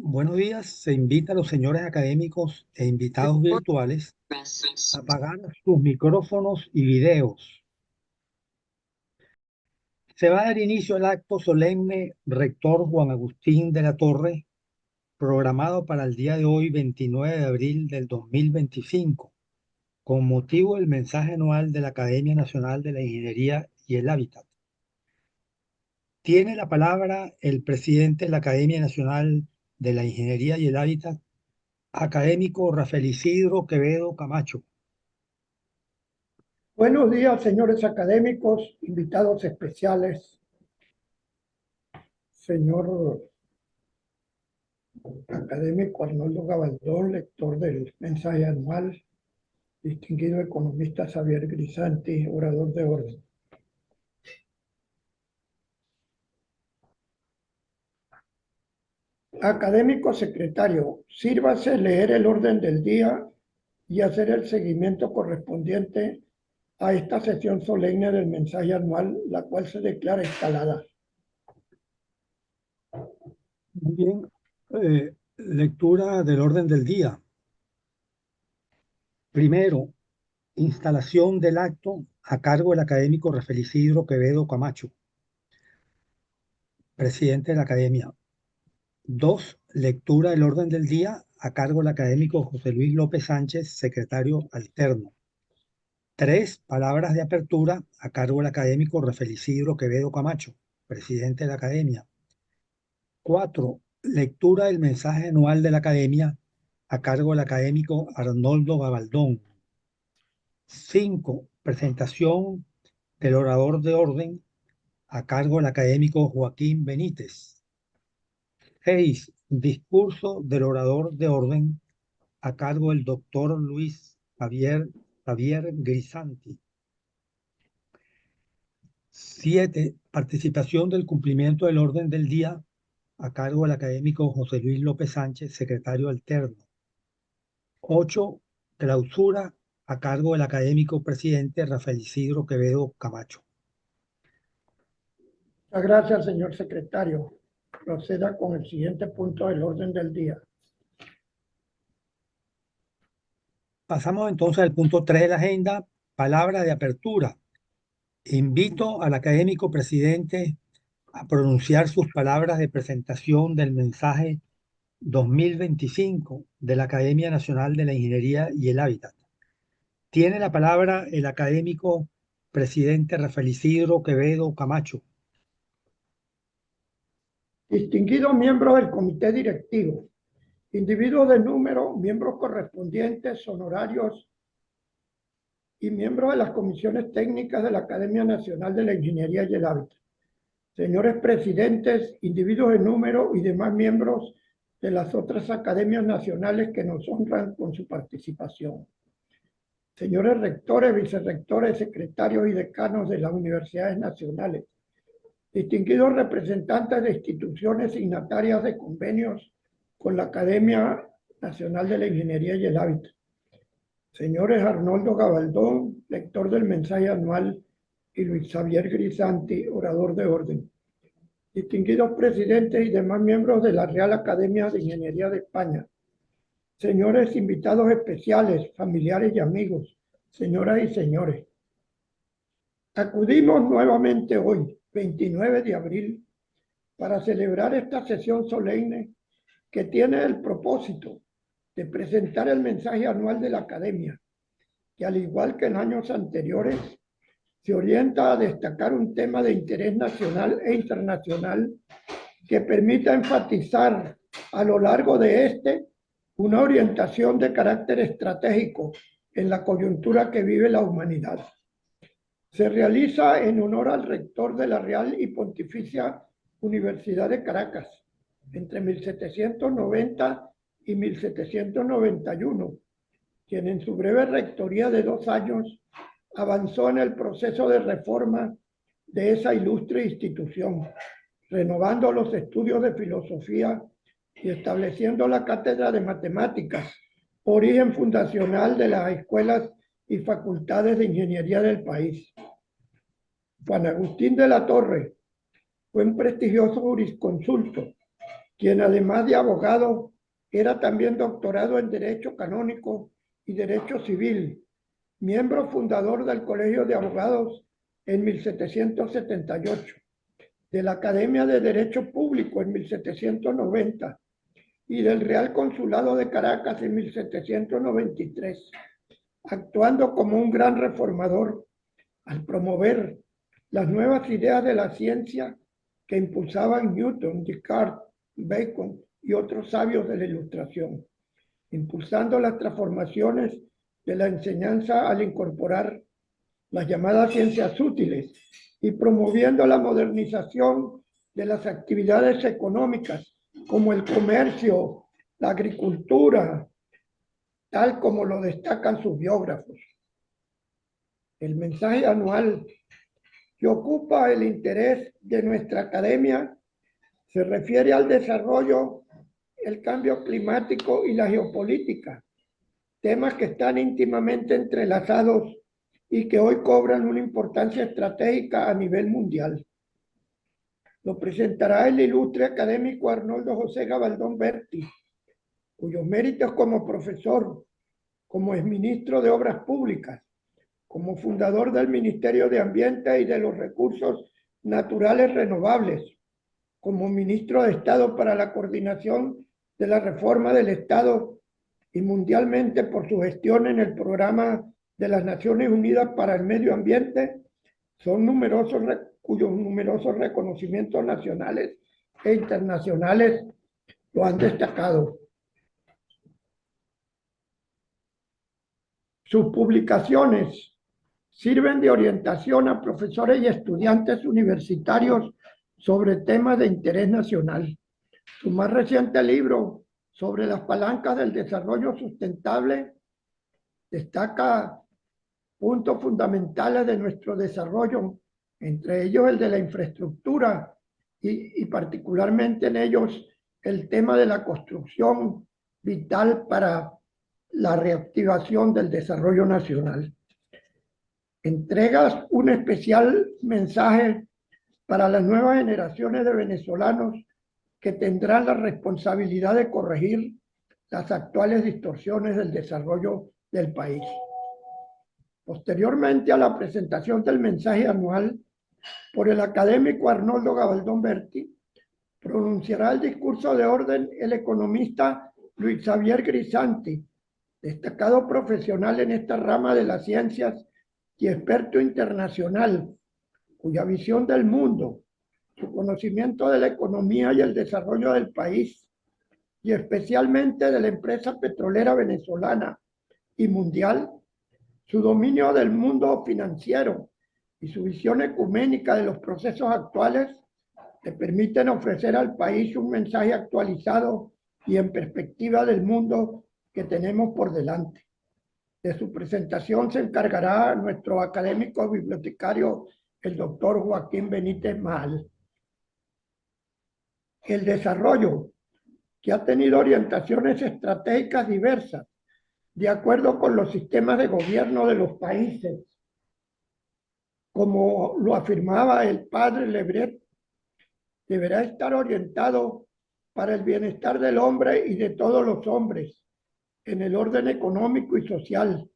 Buenos días. Se invita a los señores académicos e invitados virtuales a apagar sus micrófonos y videos. Se va a dar inicio al acto solemne rector Juan Agustín de la Torre, programado para el día de hoy, 29 de abril del 2025, con motivo del mensaje anual de la Academia Nacional de la Ingeniería y el Hábitat. Tiene la palabra el presidente de la Academia Nacional de la Ingeniería y el Hábitat, académico Rafael Isidro Quevedo Camacho. Buenos días, señores académicos, invitados especiales, señor académico Arnoldo Gabaldón, lector del mensaje anual, distinguido economista Xavier Grisanti, orador de orden. Académico secretario, sírvase leer el orden del día y hacer el seguimiento correspondiente a esta sesión solemne del mensaje anual, la cual se declara instalada. Muy bien. Lectura del orden del día. Primero, instalación del acto a cargo del académico Rafael Isidro Quevedo Camacho, presidente de la Academia. Dos, lectura del orden del día a cargo del académico José Luis López Sánchez, secretario alterno. Tres, palabras de apertura a cargo del académico Rafael Isidro Quevedo Camacho, presidente de la Academia. Cuatro, lectura del mensaje anual de la Academia a cargo del académico Arnoldo Gabaldón. 5. Presentación del orador de orden a cargo del académico Joaquín Benítez. 6. Discurso del orador de orden a cargo del doctor Luis Javier Grisanti. 7. Participación del cumplimiento del orden del día a cargo del académico José Luis López Sánchez, secretario alterno. 8. Clausura a cargo del académico presidente Rafael Isidro Quevedo Camacho. Muchas gracias, señor secretario. Proceda con el siguiente punto del orden del día. Pasamos entonces al punto 3 de la agenda, palabra de apertura. Invito al académico presidente a pronunciar sus palabras de presentación del mensaje 2025 de la Academia Nacional de la Ingeniería y el Hábitat. Tiene la palabra el académico presidente Rafael Isidro Quevedo Camacho. Distinguidos miembros del comité directivo, individuos de número, miembros correspondientes, honorarios y miembros de las comisiones técnicas de la Academia Nacional de la Ingeniería y el Hábitat. Señores presidentes, individuos de número y demás miembros de las otras academias nacionales que nos honran con su participación. Señores rectores, vicerrectores, secretarios y decanos de las universidades nacionales, distinguidos representantes de instituciones signatarias de convenios con la Academia Nacional de la Ingeniería y el Hábitat. Señores Arnoldo Gabaldón, lector del mensaje anual, y Luis Xavier Grisanti, orador de orden. Distinguidos presidentes y demás miembros de la Real Academia de Ingeniería de España. Señores invitados especiales, familiares y amigos, señoras y señores. Acudimos nuevamente hoy, 29 de abril, para celebrar esta sesión solemne que tiene el propósito de presentar el mensaje anual de la Academia, que al igual que en años anteriores, se orienta a destacar un tema de interés nacional e internacional que permita enfatizar a lo largo de una orientación de carácter estratégico en la coyuntura que vive la humanidad. Se realiza en honor al rector de la Real y Pontificia Universidad de Caracas, entre 1790 y 1791, quien en su breve rectoría de 2 años avanzó en el proceso de reforma de esa ilustre institución, renovando los estudios de filosofía y estableciendo la cátedra de matemáticas, origen fundacional de las escuelas y facultades de ingeniería del país. Juan Agustín de la Torre fue un prestigioso jurisconsulto quien además de abogado era también doctorado en Derecho Canónico y Derecho Civil, miembro fundador del Colegio de Abogados en 1778, de la Academia de Derecho Público en 1790 y del Real Consulado de Caracas en 1793, actuando como un gran reformador al promover las nuevas ideas de la ciencia que impulsaban Newton, Descartes, Bacon y otros sabios de la Ilustración, impulsando las transformaciones de la enseñanza al incorporar las llamadas ciencias útiles y promoviendo la modernización de las actividades económicas como el comercio, la agricultura, tal como lo destacan sus biógrafos. El mensaje anual que ocupa el interés de nuestra academia se refiere al desarrollo, el cambio climático y la geopolítica, temas que están íntimamente entrelazados y que hoy cobran una importancia estratégica a nivel mundial. Lo presentará el ilustre académico Arnoldo José Gabaldón Berti, cuyos méritos como profesor, como exministro de Obras Públicas, como fundador del Ministerio de Ambiente y de los Recursos Naturales Renovables, como ministro de Estado para la coordinación de la reforma del Estado y mundialmente por su gestión en el programa de las Naciones Unidas para el Medio Ambiente, son cuyos numerosos reconocimientos nacionales e internacionales lo han destacado. Sus publicaciones sirven de orientación a profesores y estudiantes universitarios sobre temas de interés nacional. Su más reciente libro sobre las palancas del desarrollo sustentable destaca puntos fundamentales de nuestro desarrollo, entre ellos el de la infraestructura y particularmente en ellos el tema de la construcción vital para la reactivación del desarrollo nacional. Entregas un especial mensaje para las nuevas generaciones de venezolanos que tendrán la responsabilidad de corregir las actuales distorsiones del desarrollo del país. Posteriormente a la presentación del mensaje anual por el académico Arnoldo Gabaldón Berti, pronunciará el discurso de orden el economista Luis Xavier Grisanti, destacado profesional en esta rama de las ciencias y experto internacional, cuya visión del mundo, su conocimiento de la economía y el desarrollo del país, y especialmente de la empresa petrolera venezolana y mundial, su dominio del mundo financiero y su visión ecuménica de los procesos actuales, le permiten ofrecer al país un mensaje actualizado y en perspectiva del mundo que tenemos por delante. De su presentación se encargará nuestro académico bibliotecario, el doctor Joaquín Benítez Mal. El desarrollo, que ha tenido orientaciones estratégicas diversas, de acuerdo con los sistemas de gobierno de los países, como lo afirmaba el padre Lebret, deberá estar orientado para el bienestar del hombre y de todos los hombres, en el orden económico y social,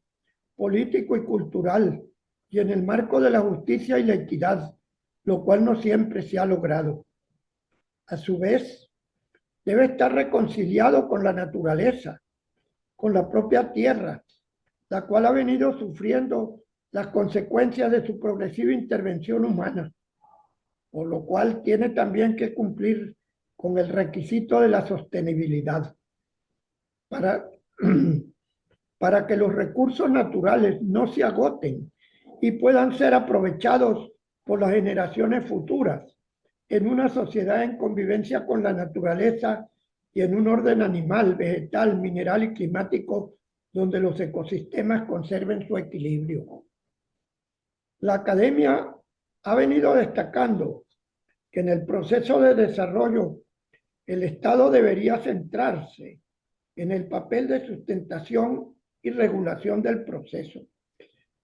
político y cultural, y en el marco de la justicia y la equidad, lo cual no siempre se ha logrado. A su vez, debe estar reconciliado con la naturaleza, con la propia tierra, la cual ha venido sufriendo las consecuencias de su progresiva intervención humana, por lo cual tiene también que cumplir con el requisito de la sostenibilidad. Para que los recursos naturales no se agoten y puedan ser aprovechados por las generaciones futuras en una sociedad en convivencia con la naturaleza y en un orden animal, vegetal, mineral y climático donde los ecosistemas conserven su equilibrio. La academia ha venido destacando que en el proceso de desarrollo el Estado debería centrarse en el papel de sustentación y regulación del proceso,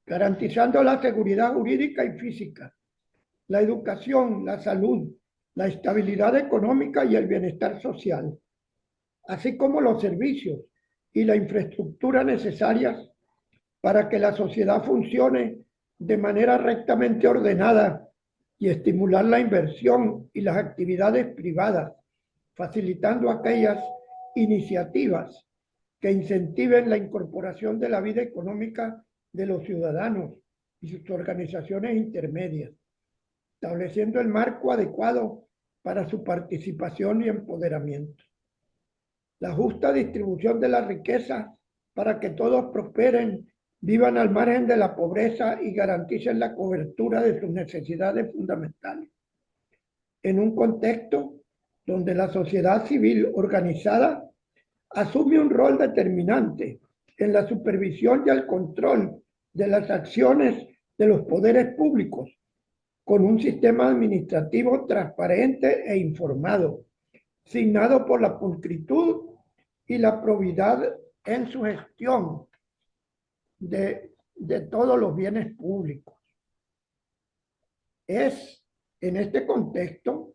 garantizando la seguridad jurídica y física, la educación, la salud, la estabilidad económica y el bienestar social, así como los servicios y la infraestructura necesarias para que la sociedad funcione de manera rectamente ordenada y estimular la inversión y las actividades privadas, facilitando aquellas iniciativas que incentiven la incorporación de la vida económica de los ciudadanos y sus organizaciones intermedias, estableciendo el marco adecuado para su participación y empoderamiento. La justa distribución de la riqueza para que todos prosperen, vivan al margen de la pobreza y garanticen la cobertura de sus necesidades fundamentales. En un contexto donde la sociedad civil organizada asume un rol determinante en la supervisión y el control de las acciones de los poderes públicos, con un sistema administrativo transparente e informado, signado por la pulcritud y la probidad en su gestión de todos los bienes públicos. Es en este contexto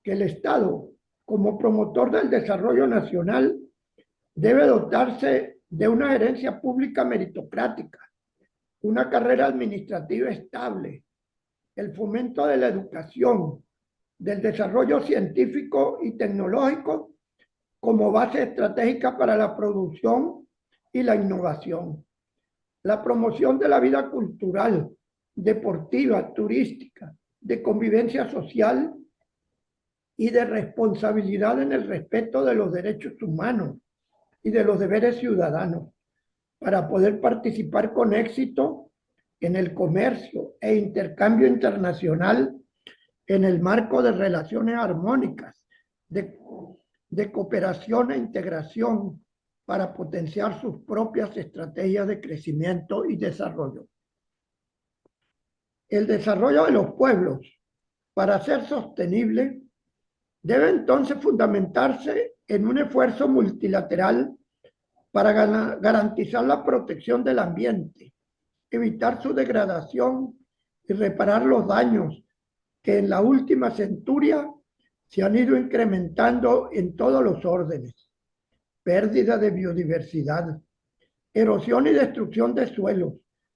que el Estado, como promotor del desarrollo nacional, debe dotarse de una gerencia pública meritocrática, una carrera administrativa estable, el fomento de la educación, del desarrollo científico y tecnológico como base estratégica para la producción y la innovación, la promoción de la vida cultural, deportiva, turística, de convivencia social y de responsabilidad en el respeto de los derechos humanos y de los deberes ciudadanos, para poder participar con éxito en el comercio e intercambio internacional en el marco de relaciones armónicas, de cooperación e integración para potenciar sus propias estrategias de crecimiento y desarrollo. El desarrollo de los pueblos, para ser sostenible, debe entonces fundamentarse en un esfuerzo multilateral para garantizar la protección del ambiente, evitar su degradación y reparar los daños que en la última centuria se han ido incrementando en todos los órdenes: pérdida de biodiversidad, erosión y destrucción de suelos,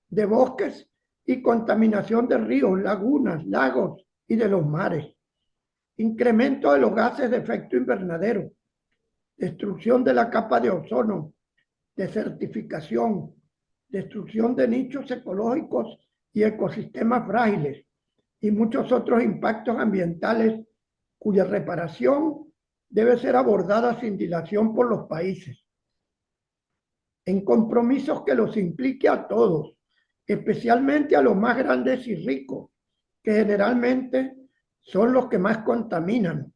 de bosques y contaminación de ríos, lagunas, lagos y de los mares, incremento de los gases de efecto invernadero, destrucción de la capa de ozono, desertificación, destrucción de nichos ecológicos y ecosistemas frágiles y muchos otros impactos ambientales cuya reparación debe ser abordada sin dilación por los países, en compromisos que los implique a todos, especialmente a los más grandes y ricos, que generalmente son los que más contaminan.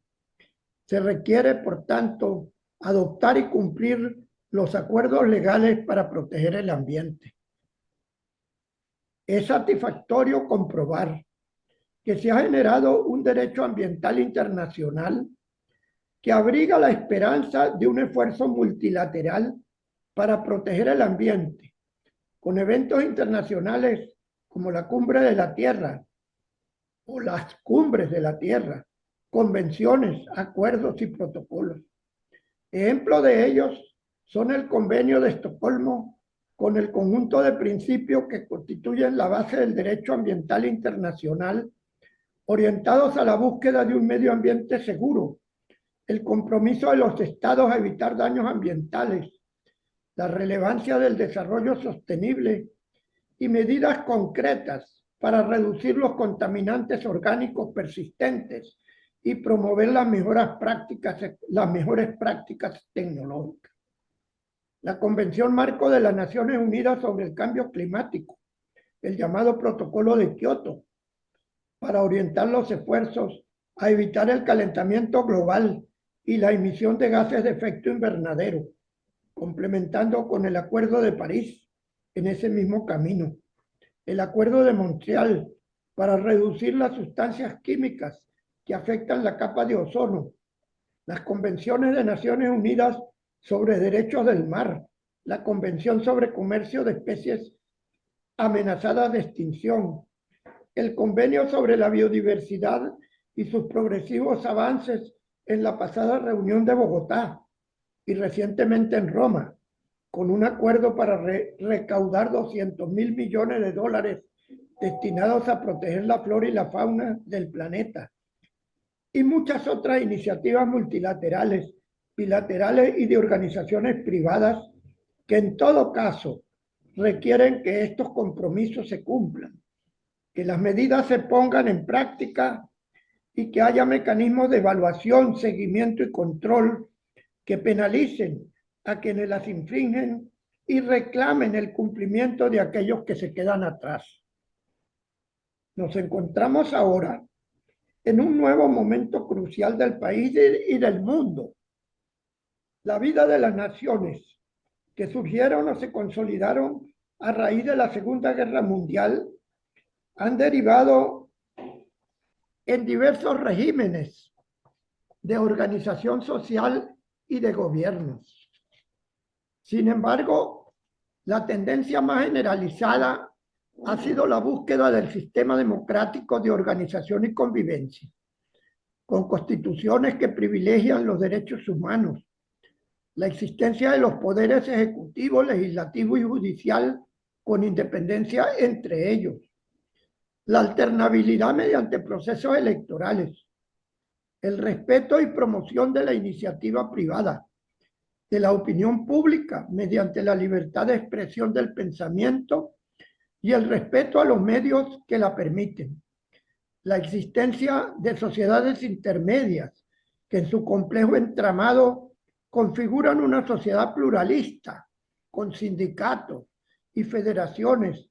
Se requiere, por tanto, adoptar y cumplir los acuerdos legales para proteger el ambiente. Es satisfactorio comprobar que se ha generado un derecho ambiental internacional que abriga la esperanza de un esfuerzo multilateral para proteger el ambiente, con eventos internacionales como la Cumbre de la Tierra o las Cumbres de la Tierra, convenciones, acuerdos y protocolos. Ejemplo de ellos son el Convenio de Estocolmo, con el conjunto de principios que constituyen la base del derecho ambiental internacional, orientados a la búsqueda de un medio ambiente seguro, el compromiso de los estados a evitar daños ambientales, la relevancia del desarrollo sostenible y medidas concretas para reducir los contaminantes orgánicos persistentes y promover las mejores prácticas tecnológicas. La Convención Marco de las Naciones Unidas sobre el Cambio Climático, el llamado Protocolo de Kioto, para orientar los esfuerzos a evitar el calentamiento global y la emisión de gases de efecto invernadero, complementando con el Acuerdo de París en ese mismo camino. El Acuerdo de Montreal para reducir las sustancias químicas que afectan la capa de ozono. Las convenciones de Naciones Unidas sobre derechos del mar, la Convención sobre comercio de especies amenazadas de extinción, el Convenio sobre la biodiversidad y sus progresivos avances en la pasada reunión de Bogotá y recientemente en Roma, con un acuerdo para recaudar 200.000 millones de dólares destinados a proteger la flora y la fauna del planeta, y muchas otras iniciativas multilaterales, bilaterales y de organizaciones privadas que en todo caso requieren que estos compromisos se cumplan, que las medidas se pongan en práctica y que haya mecanismos de evaluación, seguimiento y control que penalicen a quienes las infringen y reclamen el cumplimiento de aquellos que se quedan atrás. Nos encontramos ahora en un nuevo momento crucial del país y del mundo. La vida de las naciones que surgieron o se consolidaron a raíz de la Segunda Guerra Mundial han derivado en diversos regímenes de organización social y de gobiernos. Sin embargo, la tendencia más generalizada ha sido la búsqueda del sistema democrático de organización y convivencia, con constituciones que privilegian los derechos humanos, la existencia de los poderes ejecutivo, legislativo y judicial con independencia entre ellos, la alternabilidad mediante procesos electorales, el respeto y promoción de la iniciativa privada, de la opinión pública mediante la libertad de expresión del pensamiento y el respeto a los medios que la permiten, la existencia de sociedades intermedias que en su complejo entramado configuran una sociedad pluralista con sindicatos y federaciones,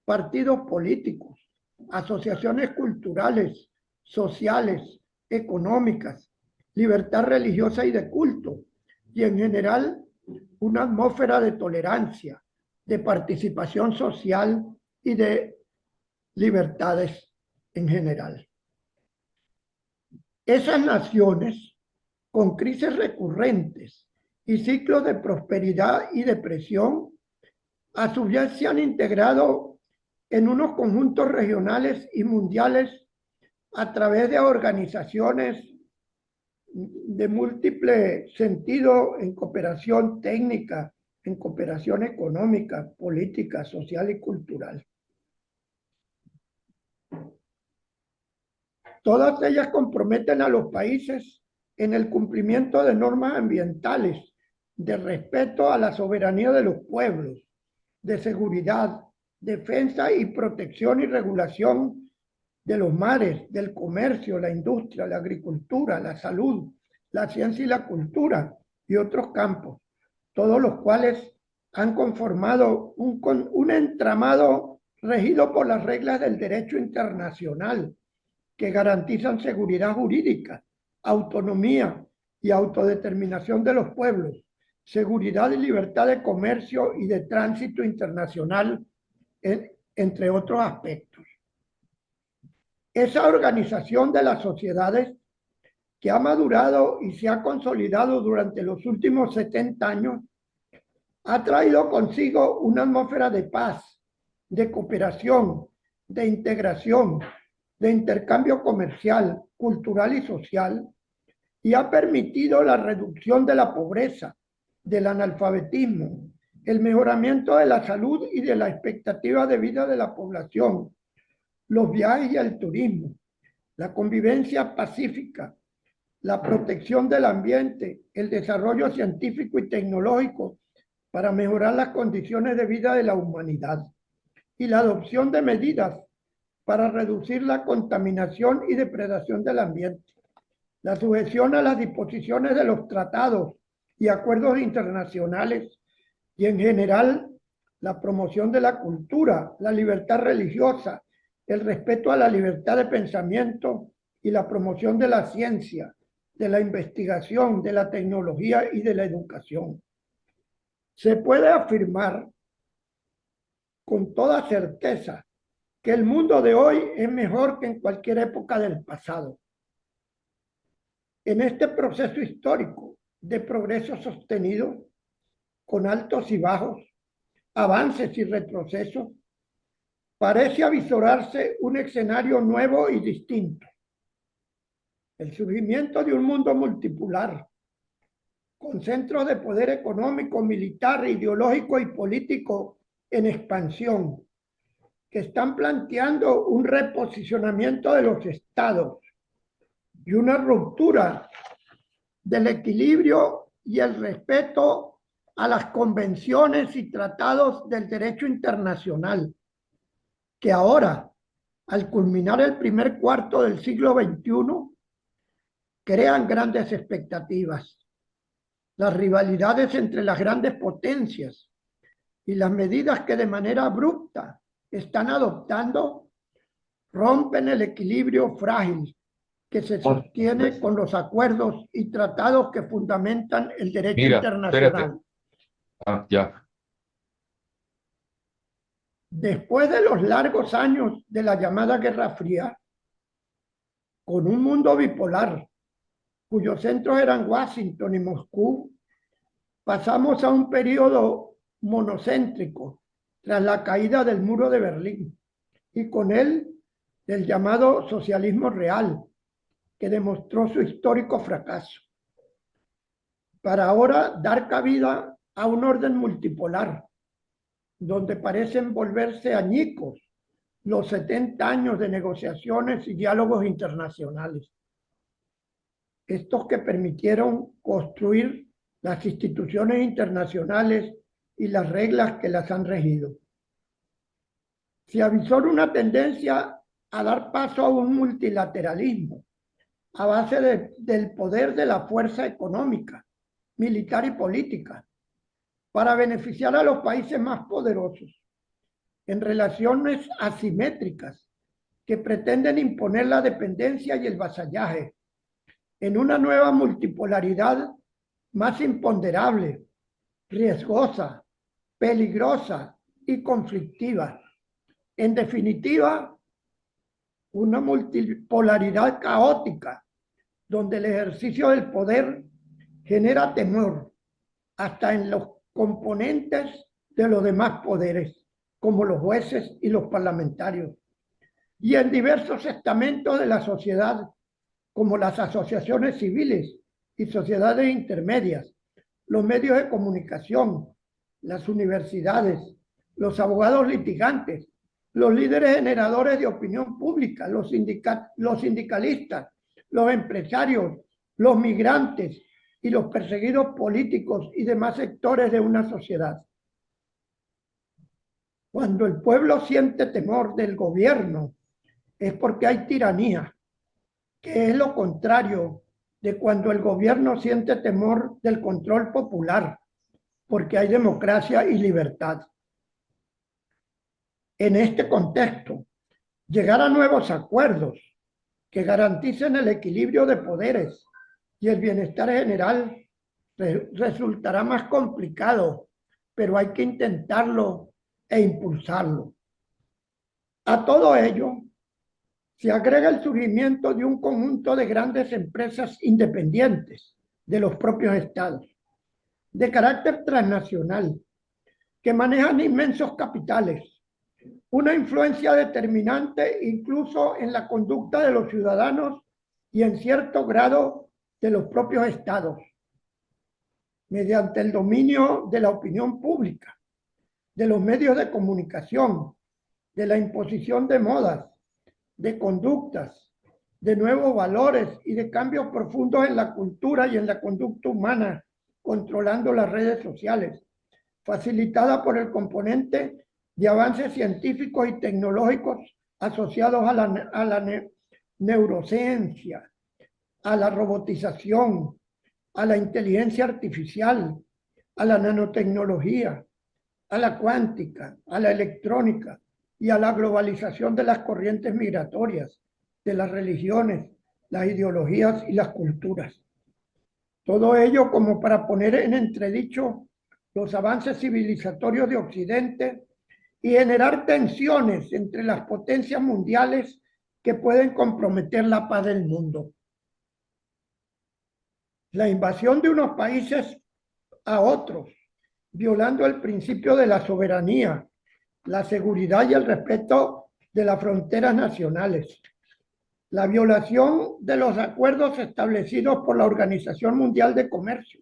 partidos políticos, asociaciones culturales, sociales, económicas, libertad religiosa y de culto, y en general una atmósfera de tolerancia, de participación social y de libertades en general. Esas naciones con crisis recurrentes y ciclos de prosperidad y depresión, a su vez se han integrado en unos conjuntos regionales y mundiales a través de organizaciones de múltiple sentido en cooperación técnica, en cooperación económica, política, social y cultural. Todas ellas comprometen a los países en el cumplimiento de normas ambientales, de respeto a la soberanía de los pueblos, de seguridad, defensa y protección y regulación de los mares, del comercio, la industria, la agricultura, la salud, la ciencia y la cultura y otros campos, todos los cuales han conformado un entramado regido por las reglas del derecho internacional que garantizan seguridad jurídica, autonomía y autodeterminación de los pueblos, seguridad y libertad de comercio y de tránsito internacional, entre otros aspectos. Esa organización de las sociedades que ha madurado y se ha consolidado durante los últimos 70 años ha traído consigo una atmósfera de paz, de cooperación, de integración, de intercambio comercial, cultural y social, y ha permitido la reducción de la pobreza, del analfabetismo, el mejoramiento de la salud y de la expectativa de vida de la población, los viajes y el turismo, la convivencia pacífica, la protección del ambiente, el desarrollo científico y tecnológico para mejorar las condiciones de vida de la humanidad y la adopción de medidas para reducir la contaminación y depredación del ambiente, la sujeción a las disposiciones de los tratados y acuerdos internacionales y en general la promoción de la cultura, la libertad religiosa, el respeto a la libertad de pensamiento y la promoción de la ciencia, de la investigación, de la tecnología y de la educación. Se puede afirmar con toda certeza que el mundo de hoy es mejor que en cualquier época del pasado. En este proceso histórico de progreso sostenido, con altos y bajos, avances y retrocesos, parece avisorarse un escenario nuevo y distinto. el surgimiento de un mundo multipolar, con centros de poder económico, militar, ideológico y político en expansión, que están planteando un reposicionamiento de los estados y una ruptura del equilibrio y el respeto a las convenciones y tratados del derecho internacional, que ahora, al culminar el primer cuarto del siglo XXI, crean grandes expectativas. Las rivalidades entre las grandes potencias y las medidas que de manera abrupta están adoptando rompen el equilibrio frágil que se sostiene con los acuerdos y tratados que fundamentan el derecho Mira, espérate. internacional. Ya. Después de los largos años de la llamada Guerra Fría, con un mundo bipolar, cuyos centros eran Washington y Moscú, pasamos a un periodo monocéntrico tras la caída del muro de Berlín y con él del llamado socialismo real, que demostró su histórico fracaso, para ahora dar cabida a un orden multipolar, donde parecen volverse añicos los 70 años de negociaciones y diálogos internacionales. Estos que permitieron construir las instituciones internacionales y las reglas que las han regido. Se avisora una tendencia a dar paso a un multilateralismo a base del poder de la fuerza económica, militar y política, para beneficiar a los países más poderosos en relaciones asimétricas que pretenden imponer la dependencia y el vasallaje en una nueva multipolaridad más imponderable, riesgosa, peligrosa y conflictiva. En definitiva, una multipolaridad caótica donde el ejercicio del poder genera temor hasta en los componentes de los demás poderes, como los jueces y los parlamentarios, y en diversos estamentos de la sociedad, como las asociaciones civiles y sociedades intermedias, los medios de comunicación, las universidades, los abogados litigantes, los líderes generadores de opinión pública, los sindicalistas, los empresarios, los migrantes y los perseguidos políticos y demás sectores de una sociedad. Cuando el pueblo siente temor del gobierno, es porque hay tiranía, que es lo contrario de cuando el gobierno siente temor del control popular, porque hay democracia y libertad. En este contexto, llegar a nuevos acuerdos que garanticen el equilibrio de poderes y el bienestar general resultará más complicado, pero hay que intentarlo e impulsarlo. A todo ello, se agrega el surgimiento de un conjunto de grandes empresas independientes de los propios estados, de carácter transnacional, que manejan inmensos capitales, una influencia determinante incluso en la conducta de los ciudadanos y en cierto grado de los propios estados, mediante el dominio de la opinión pública, de los medios de comunicación, de la imposición de modas, de conductas, de nuevos valores y de cambios profundos en la cultura y en la conducta humana, controlando las redes sociales, facilitada por el componente de avances científicos y tecnológicos asociados a la neurociencia, a la robotización, a la inteligencia artificial, a la nanotecnología, a la cuántica, a la electrónica y a la globalización de las corrientes migratorias, de las religiones, las ideologías y las culturas. Todo ello como para poner en entredicho los avances civilizatorios de Occidente y generar tensiones entre las potencias mundiales que pueden comprometer la paz del mundo. La invasión de unos países a otros, violando el principio de la soberanía, la seguridad y el respeto de las fronteras nacionales. la violación de los acuerdos establecidos por la Organización Mundial de Comercio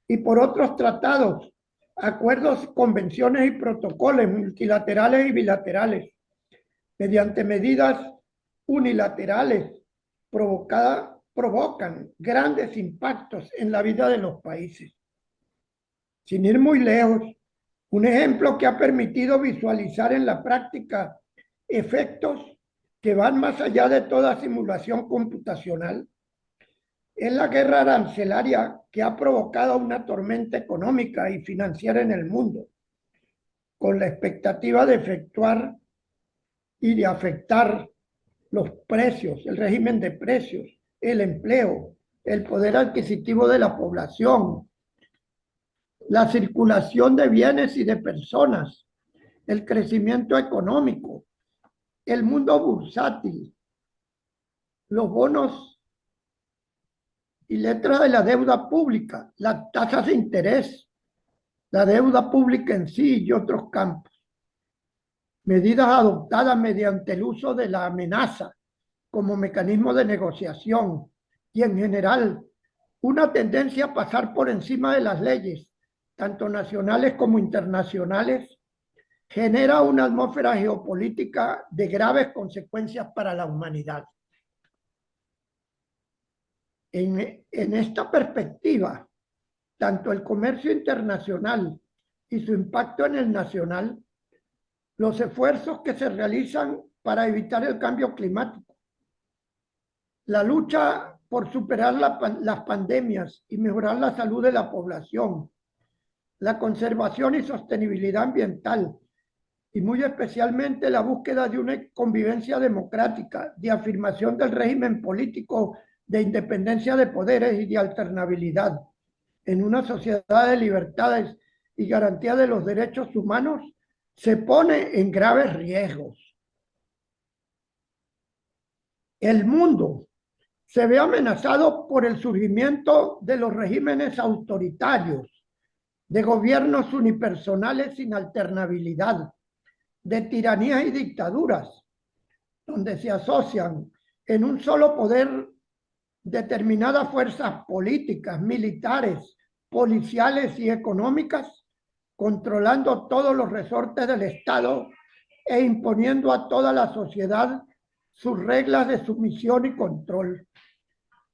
y por otros tratados, acuerdos, convenciones y protocolos multilaterales y bilaterales, mediante medidas unilaterales provocan grandes impactos en la vida de los países. Sin ir muy lejos, un ejemplo que ha permitido visualizar en la práctica efectos que van más allá de toda simulación computacional es la guerra arancelaria que ha provocado una tormenta económica y financiera en el mundo, con la expectativa de efectuar y de afectar los precios, el régimen de precios, el empleo, el poder adquisitivo de la población, la circulación de bienes y de personas, el crecimiento económico, el mundo bursátil, los bonos y letras de la deuda pública, las tasas de interés, la deuda pública en sí y otros campos. Medidas adoptadas mediante el uso de la amenaza como mecanismo de negociación y en general una tendencia a pasar por encima de las leyes, tanto nacionales como internacionales, genera una atmósfera geopolítica de graves consecuencias para la humanidad. En esta perspectiva, tanto el comercio internacional y su impacto en el nacional, los esfuerzos que se realizan para evitar el cambio climático, la lucha por superar las pandemias y mejorar la salud de la población, la conservación y sostenibilidad ambiental, y muy especialmente la búsqueda de una convivencia democrática, de afirmación del régimen político, de independencia de poderes y de alternabilidad en una sociedad de libertades y garantía de los derechos humanos, se pone en graves riesgos. El mundo se ve amenazado por el surgimiento de los regímenes autoritarios, de gobiernos unipersonales sin alternabilidad, de tiranías y dictaduras, donde se asocian en un solo poder determinadas fuerzas políticas, militares, policiales y económicas, controlando todos los resortes del Estado e imponiendo a toda la sociedad sus reglas de sumisión y control.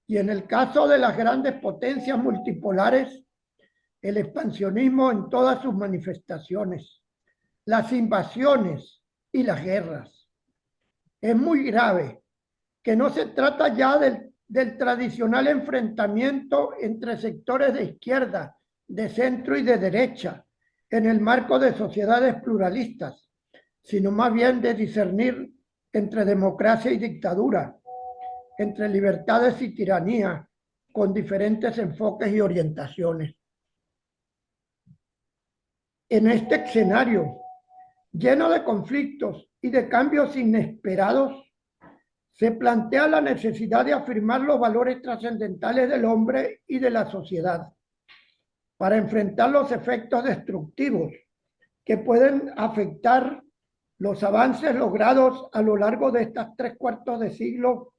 Y en el caso de las grandes potencias multipolares, el expansionismo en todas sus manifestaciones, las invasiones y las guerras. Es muy grave que no se trata ya del tradicional enfrentamiento entre sectores de izquierda, de centro y de derecha, en el marco de sociedades pluralistas, sino más bien de discernir entre democracia y dictadura, entre libertades y tiranía, con diferentes enfoques y orientaciones. En este escenario, lleno de conflictos y de cambios inesperados, se plantea la necesidad de afirmar los valores trascendentales del hombre y de la sociedad para enfrentar los efectos destructivos que pueden afectar los avances logrados a lo largo de estas 3/4 de siglo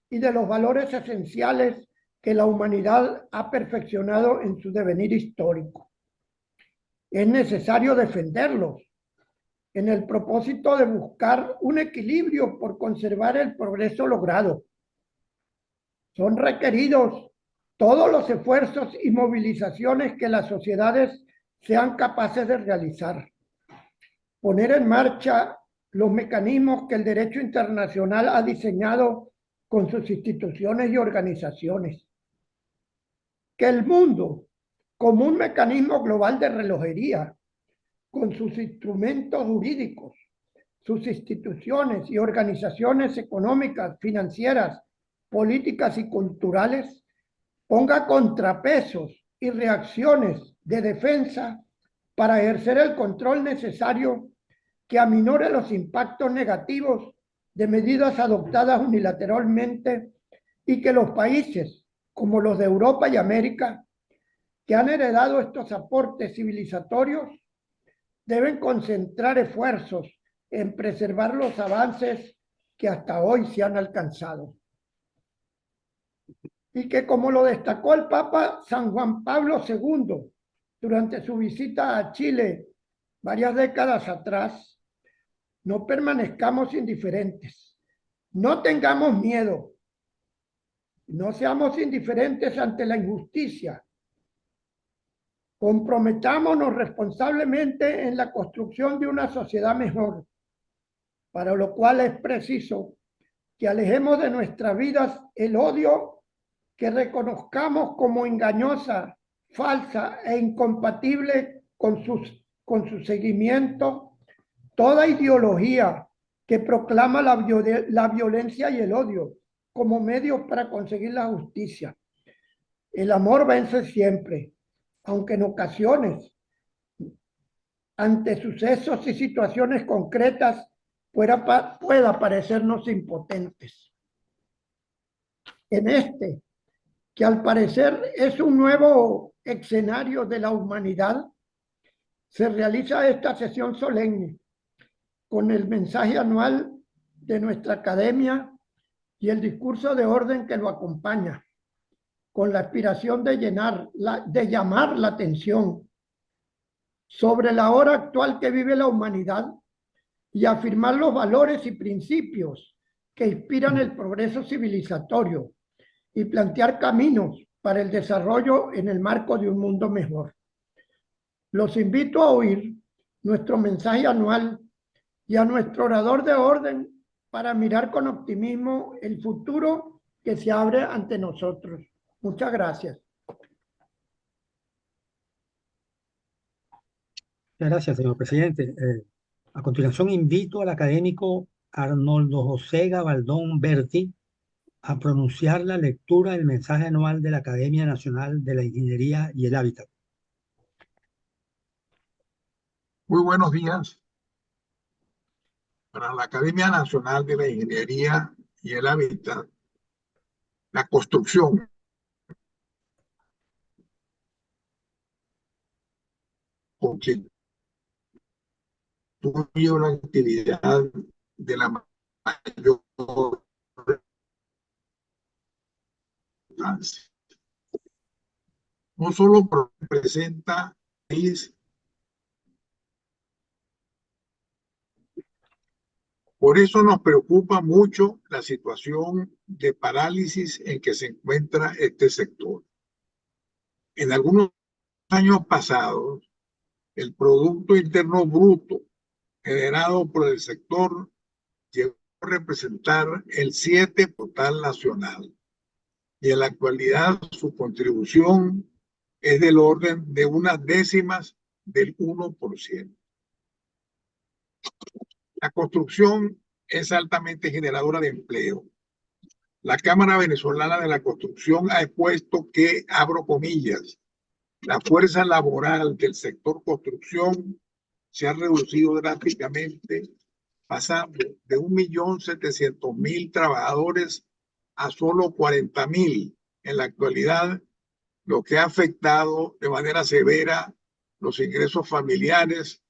y de los valores esenciales que la humanidad ha perfeccionado en su devenir histórico. Es necesario defenderlos en el propósito de buscar un equilibrio por conservar el progreso logrado. Son requeridos todos los esfuerzos y movilizaciones que las sociedades sean capaces de realizar. Poner en marcha los mecanismos que el derecho internacional ha diseñado con sus instituciones y organizaciones. Que el mundo, como un mecanismo global de relojería, con sus instrumentos jurídicos, sus instituciones y organizaciones económicas, financieras, políticas y culturales, ponga contrapesos y reacciones de defensa para ejercer el control necesario que aminore los impactos negativos de medidas adoptadas unilateralmente y que los países, como los de Europa y América, que han heredado estos aportes civilizatorios, deben concentrar esfuerzos en preservar los avances que hasta hoy se han alcanzado. Y que, como lo destacó el Papa San Juan Pablo II durante su visita a Chile varias décadas atrás, no permanezcamos indiferentes, no tengamos miedo, no seamos indiferentes ante la injusticia. Comprometámonos responsablemente en la construcción de una sociedad mejor, para lo cual es preciso que alejemos de nuestras vidas el odio, que reconozcamos como engañosa, falsa e incompatible con su seguimiento toda ideología que proclama la violencia y el odio como medios para conseguir la justicia. El amor vence siempre, aunque en ocasiones, ante sucesos y situaciones concretas, pueda parecernos impotentes. En este, que al parecer es un nuevo escenario de la humanidad, se realiza esta sesión solemne con el mensaje anual de nuestra academia y el discurso de orden que lo acompaña, con la aspiración de llamar la atención sobre la hora actual que vive la humanidad y afirmar los valores y principios que inspiran el progreso civilizatorio y plantear caminos para el desarrollo en el marco de un mundo mejor. Los invito a oír nuestro mensaje anual y a nuestro orador de orden para mirar con optimismo el futuro que se abre ante nosotros. Muchas gracias. Muchas gracias, señor presidente. A continuación, invito al académico Arnoldo José Gabaldón Berti a pronunciar la lectura del mensaje anual de la Academia Nacional de la Ingeniería y el Hábitat. Muy buenos días. Para la Academia Nacional de la Ingeniería y el Hábitat, la construcción constituye una actividad de la mayor importancia. No solo representa país, por eso nos preocupa mucho la situación de parálisis en que se encuentra este sector. En algunos años pasados, el Producto Interno Bruto generado por el sector llegó a representar el 7% total nacional y en la actualidad su contribución es del orden de unas décimas del 1%. La construcción es altamente generadora de empleo. La Cámara Venezolana de la Construcción ha expuesto que, abro comillas, la fuerza laboral del sector construcción se ha reducido drásticamente, pasando de 1.700.000 trabajadores a solo 40.000 en la actualidad, lo que ha afectado de manera severa los ingresos familiares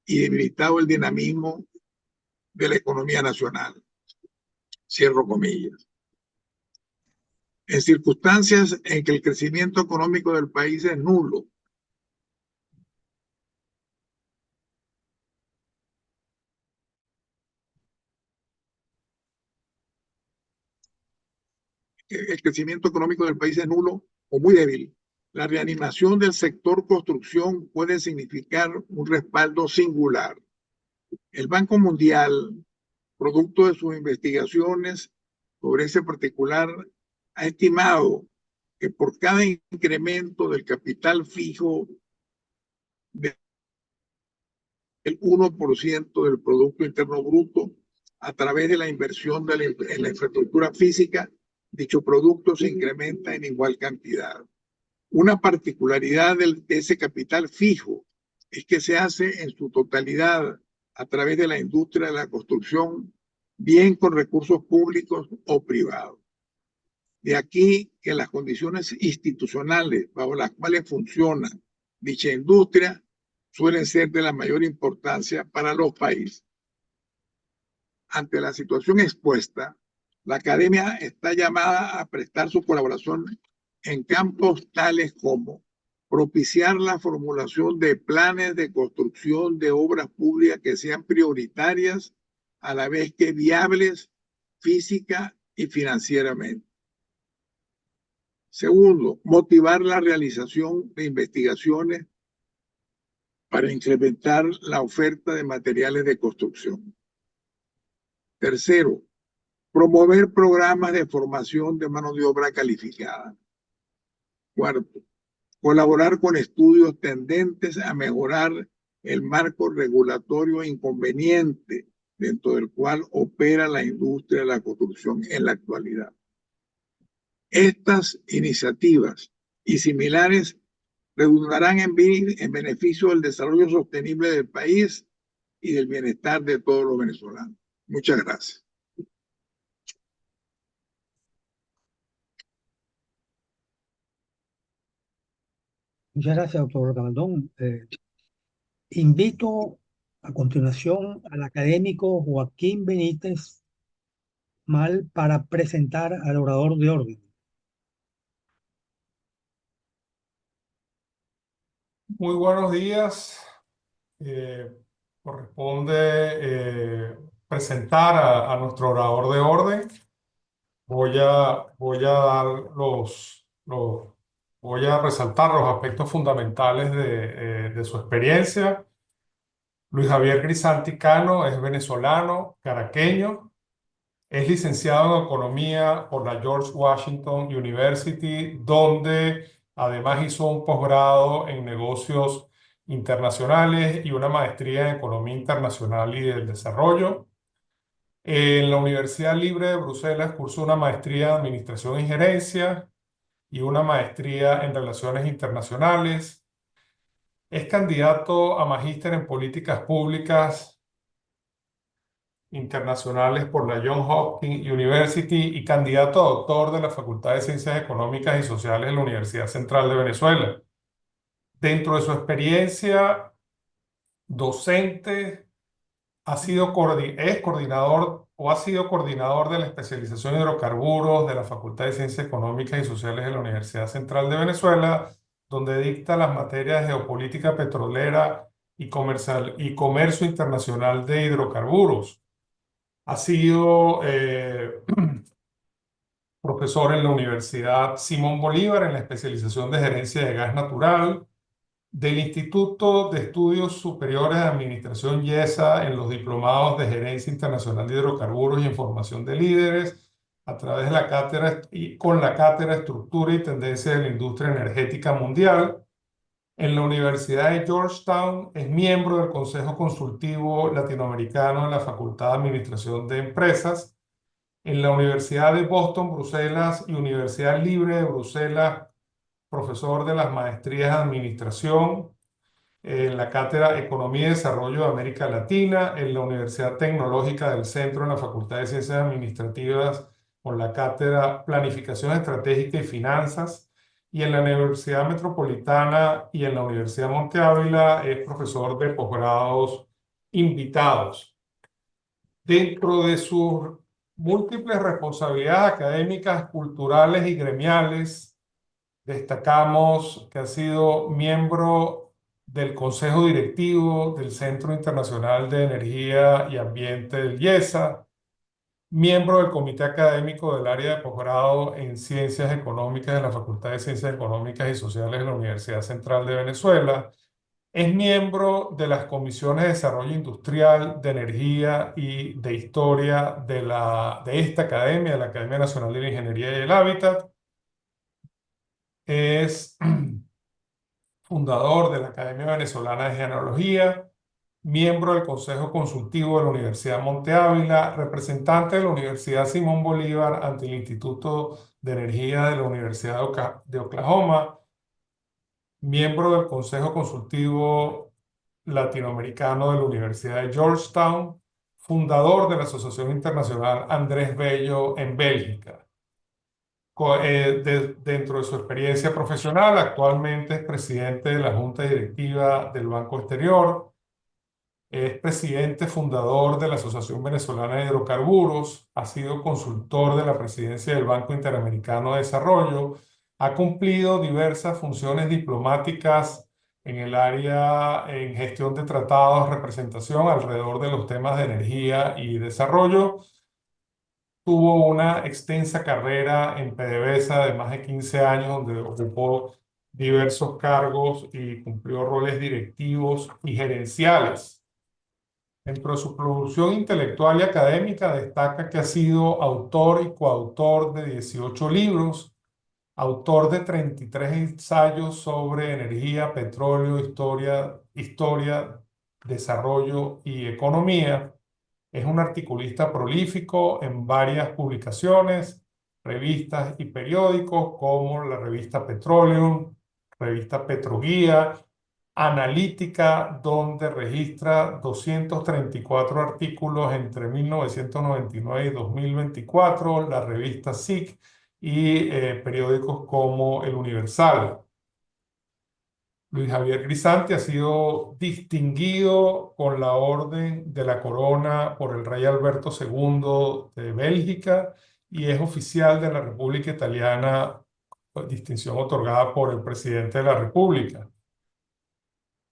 y debilitado el dinamismo de la economía nacional. Cierro comillas. En circunstancias en que el crecimiento económico del país es nulo, el crecimiento económico del país es nulo o muy débil, la reanimación del sector construcción puede significar un respaldo singular. El Banco Mundial, producto de sus investigaciones sobre ese particular, ha estimado que por cada incremento del capital fijo del 1% del Producto Interno Bruto a través de la inversión en la infraestructura física, dicho producto se incrementa en igual cantidad. Una particularidad de ese capital fijo es que se hace en su totalidad a través de la industria de la construcción, bien con recursos públicos o privados. De aquí que las condiciones institucionales bajo las cuales funciona dicha industria suelen ser de la mayor importancia para los países. Ante la situación expuesta, la academia está llamada a prestar su colaboración en campos tales como propiciar la formulación de planes de construcción de obras públicas que sean prioritarias a la vez que viables física y financieramente. Segundo, motivar la realización de investigaciones para incrementar la oferta de materiales de construcción. Tercero, promover programas de formación de mano de obra calificada. Cuarto, colaborar con estudios tendentes a mejorar el marco regulatorio inconveniente dentro del cual opera la industria de la construcción en la actualidad. Estas iniciativas y similares redundarán en beneficio del desarrollo sostenible del país y del bienestar de todos los venezolanos. Muchas gracias. Muchas gracias, doctor Gabaldón. Invito a continuación al académico Joaquín Benítez Mal para presentar al orador de orden. Muy buenos días. Corresponde presentar a nuestro orador de orden. Voy a resaltar los aspectos fundamentales de su experiencia. Luis Javier Grisanti Cano es venezolano, caraqueño. Es licenciado en Economía por la George Washington University, donde además hizo un posgrado en negocios internacionales y una maestría en Economía Internacional y del Desarrollo. En la Universidad Libre de Bruselas cursó una maestría en Administración y Gerencia y una maestría en Relaciones Internacionales. Es candidato a magíster en Políticas Públicas internacionales por la Johns Hopkins University y candidato a doctor de la Facultad de Ciencias Económicas y Sociales de la Universidad Central de Venezuela. Dentro de su experiencia docente, es coordinador o ha sido coordinador de la especialización en hidrocarburos de la Facultad de Ciencias Económicas y Sociales de la Universidad Central de Venezuela, donde dicta las materias de geopolítica petrolera y comercio internacional de hidrocarburos. Ha sido profesor en la Universidad Simón Bolívar en la especialización de gerencia de gas natural, del Instituto de Estudios Superiores de Administración IESA en los diplomados de Gerencia Internacional de Hidrocarburos y en Formación de Líderes, a través de la cátedra y con la cátedra Estructura y Tendencia de la Industria Energética Mundial. En la Universidad de Georgetown es miembro del Consejo Consultivo Latinoamericano en la Facultad de Administración de Empresas. En la Universidad de Boston, Bruselas y Universidad Libre de Bruselas, profesor de las maestrías de Administración. En la cátedra Economía y Desarrollo de América Latina. En la Universidad Tecnológica del Centro, en la Facultad de Ciencias Administrativas, con la cátedra Planificación Estratégica y Finanzas. Y en la Universidad Metropolitana y en la Universidad Monte Ávila es profesor de posgrados invitados. Dentro de sus múltiples responsabilidades académicas, culturales y gremiales, destacamos que ha sido miembro del Consejo Directivo del Centro Internacional de Energía y Ambiente del IESA, miembro del Comité Académico del Área de Posgrado en Ciencias Económicas de la Facultad de Ciencias Económicas y Sociales de la Universidad Central de Venezuela. Es miembro de las comisiones de Desarrollo Industrial, de Energía y de Historia de esta academia, de la Academia Nacional de la Ingeniería y el Hábitat. Es fundador de la Academia Venezolana de Genealogía, miembro del Consejo Consultivo de la Universidad Monte Ávila, representante de la Universidad Simón Bolívar ante el Instituto de Energía de la Universidad de Oklahoma, miembro del Consejo Consultivo Latinoamericano de la Universidad de Georgetown, fundador de la Asociación Internacional Andrés Bello en Bélgica. Dentro de su experiencia profesional, actualmente es presidente de la Junta Directiva del Banco Exterior, Es presidente fundador de la Asociación Venezolana de Hidrocarburos, ha sido consultor de la presidencia del Banco Interamericano de Desarrollo, ha cumplido diversas funciones diplomáticas en el área en gestión de tratados, representación alrededor de los temas de energía y desarrollo. Tuvo una extensa carrera en PDVSA de más de 15 años, donde ocupó diversos cargos y cumplió roles directivos y gerenciales. Dentro de su producción intelectual y académica destaca que ha sido autor y coautor de 18 libros, autor de 33 ensayos sobre energía, petróleo, historia, desarrollo y economía. Es un articulista prolífico en varias publicaciones, revistas y periódicos como la revista Petroleum, revista Petroguía, Analítica, donde registra 234 artículos entre 1999 y 2024, la revista SIC y periódicos como El Universal. Luis Javier Grisanti ha sido distinguido con la Orden de la Corona por el rey Alberto II de Bélgica y es oficial de la República Italiana, distinción otorgada por el presidente de la República.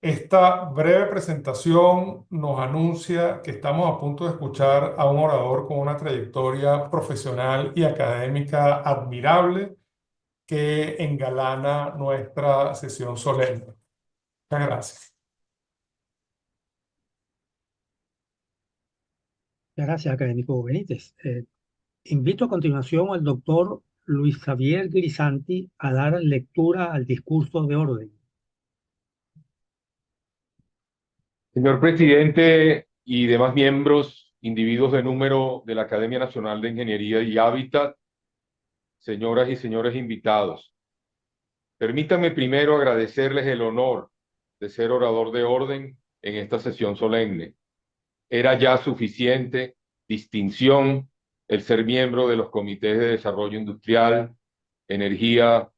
Esta breve presentación nos anuncia que estamos a punto de escuchar a un orador con una trayectoria profesional y académica admirable que engalana nuestra sesión solemne. Muchas gracias. Gracias, académico Benítez. Invito a continuación al doctor Luis Javier Grisanti a dar lectura al discurso de orden. Señor presidente y demás miembros, individuos de número de la Academia Nacional de Ingeniería y Hábitat, señoras y señores invitados, permítanme primero agradecerles el honor de ser orador de orden en esta sesión solemne. Era ya suficiente distinción el ser miembro de los comités de desarrollo industrial, energía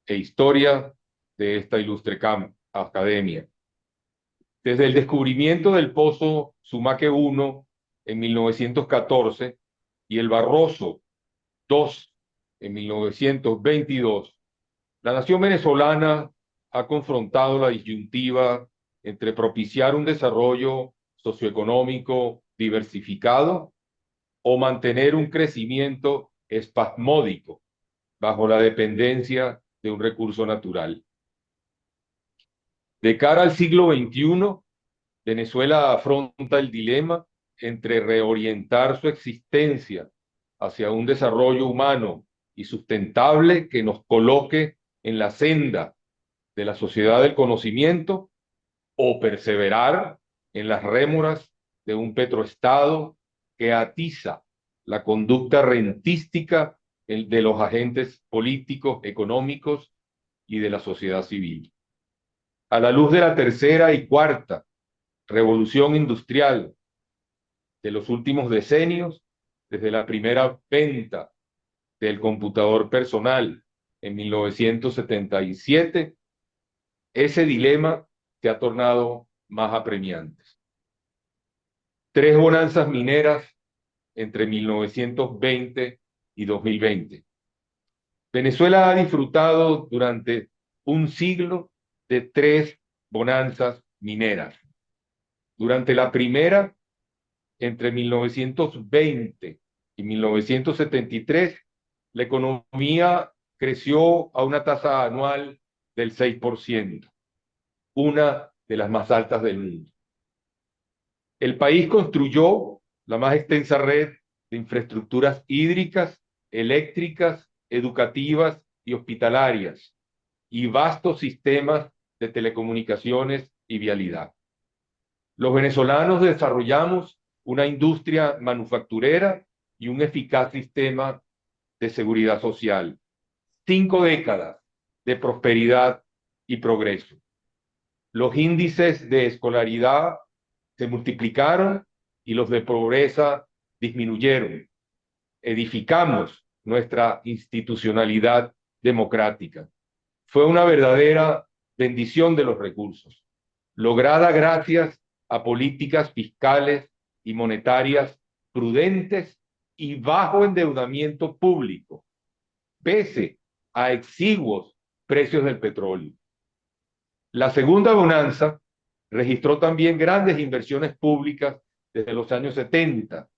e historia de esta ilustre academia. Desde el descubrimiento del pozo Sumaque 1 en 1914 y el Barroso 2 en 1922, la nación venezolana ha confrontado la disyuntiva entre propiciar un desarrollo socioeconómico diversificado o mantener un crecimiento espasmódico bajo la dependencia de un recurso natural. De cara al siglo XXI, Venezuela afronta el dilema entre reorientar su existencia hacia un desarrollo humano y sustentable que nos coloque en la senda de la sociedad del conocimiento o perseverar en las rémoras de un petroestado que atiza la conducta rentística de los agentes políticos, económicos y de la sociedad civil. A la luz de la tercera y cuarta revolución industrial de los últimos decenios, desde la primera venta del computador personal en 1977, ese dilema se ha tornado más apremiante. 3 bonanzas mineras entre 1920 y 2020. Venezuela ha disfrutado durante un siglo de 3 bonanzas mineras. Durante la primera, entre 1920 y 1973, la economía creció a una tasa anual del 6%, una de las más altas del mundo. El país construyó la más extensa red de infraestructuras hídricas, eléctricas, educativas y hospitalarias, y vastos sistemas de telecomunicaciones y vialidad. Los venezolanos desarrollamos una industria manufacturera y un eficaz sistema de seguridad social. 5 décadas de prosperidad y progreso. Los índices de escolaridad se multiplicaron y los de pobreza disminuyeron. Edificamos nuestra institucionalidad democrática. Fue una verdadera bendición de los recursos, lograda gracias a políticas fiscales y monetarias prudentes y bajo endeudamiento público, pese a exiguos precios del petróleo. La segunda bonanza registró también grandes inversiones públicas desde los años 70,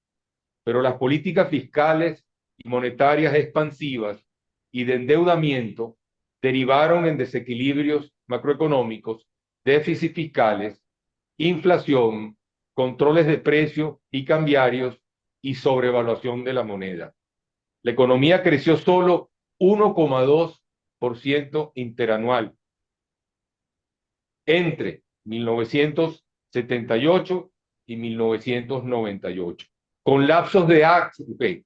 pero las políticas fiscales y monetarias expansivas y de endeudamiento derivaron en desequilibrios macroeconómicos, déficits fiscales, inflación, controles de precios y cambiarios y sobrevaluación de la moneda. La economía creció solo 1,2% interanual entre 1978 y 1998, con lapsos de auge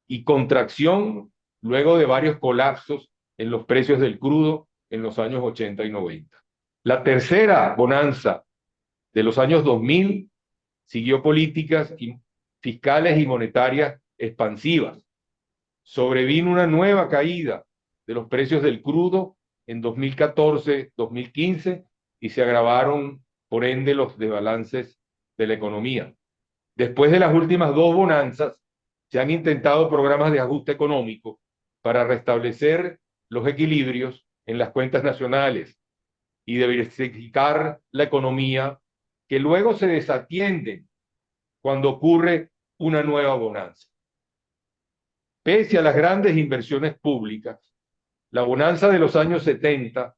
y contracción luego de varios colapsos en los precios del crudo en los años 80 y 90. La tercera bonanza de los años 2000 siguió políticas fiscales y monetarias expansivas. Sobrevino una nueva caída de los precios del crudo en 2014-2015 y se agravaron, por ende, los desbalances de la economía. Después de las últimas dos bonanzas, se han intentado programas de ajuste económico para restablecer los equilibrios en las cuentas nacionales y diversificar la economía, que luego se desatienden cuando ocurre una nueva bonanza. Pese a las grandes inversiones públicas, la bonanza de los años 70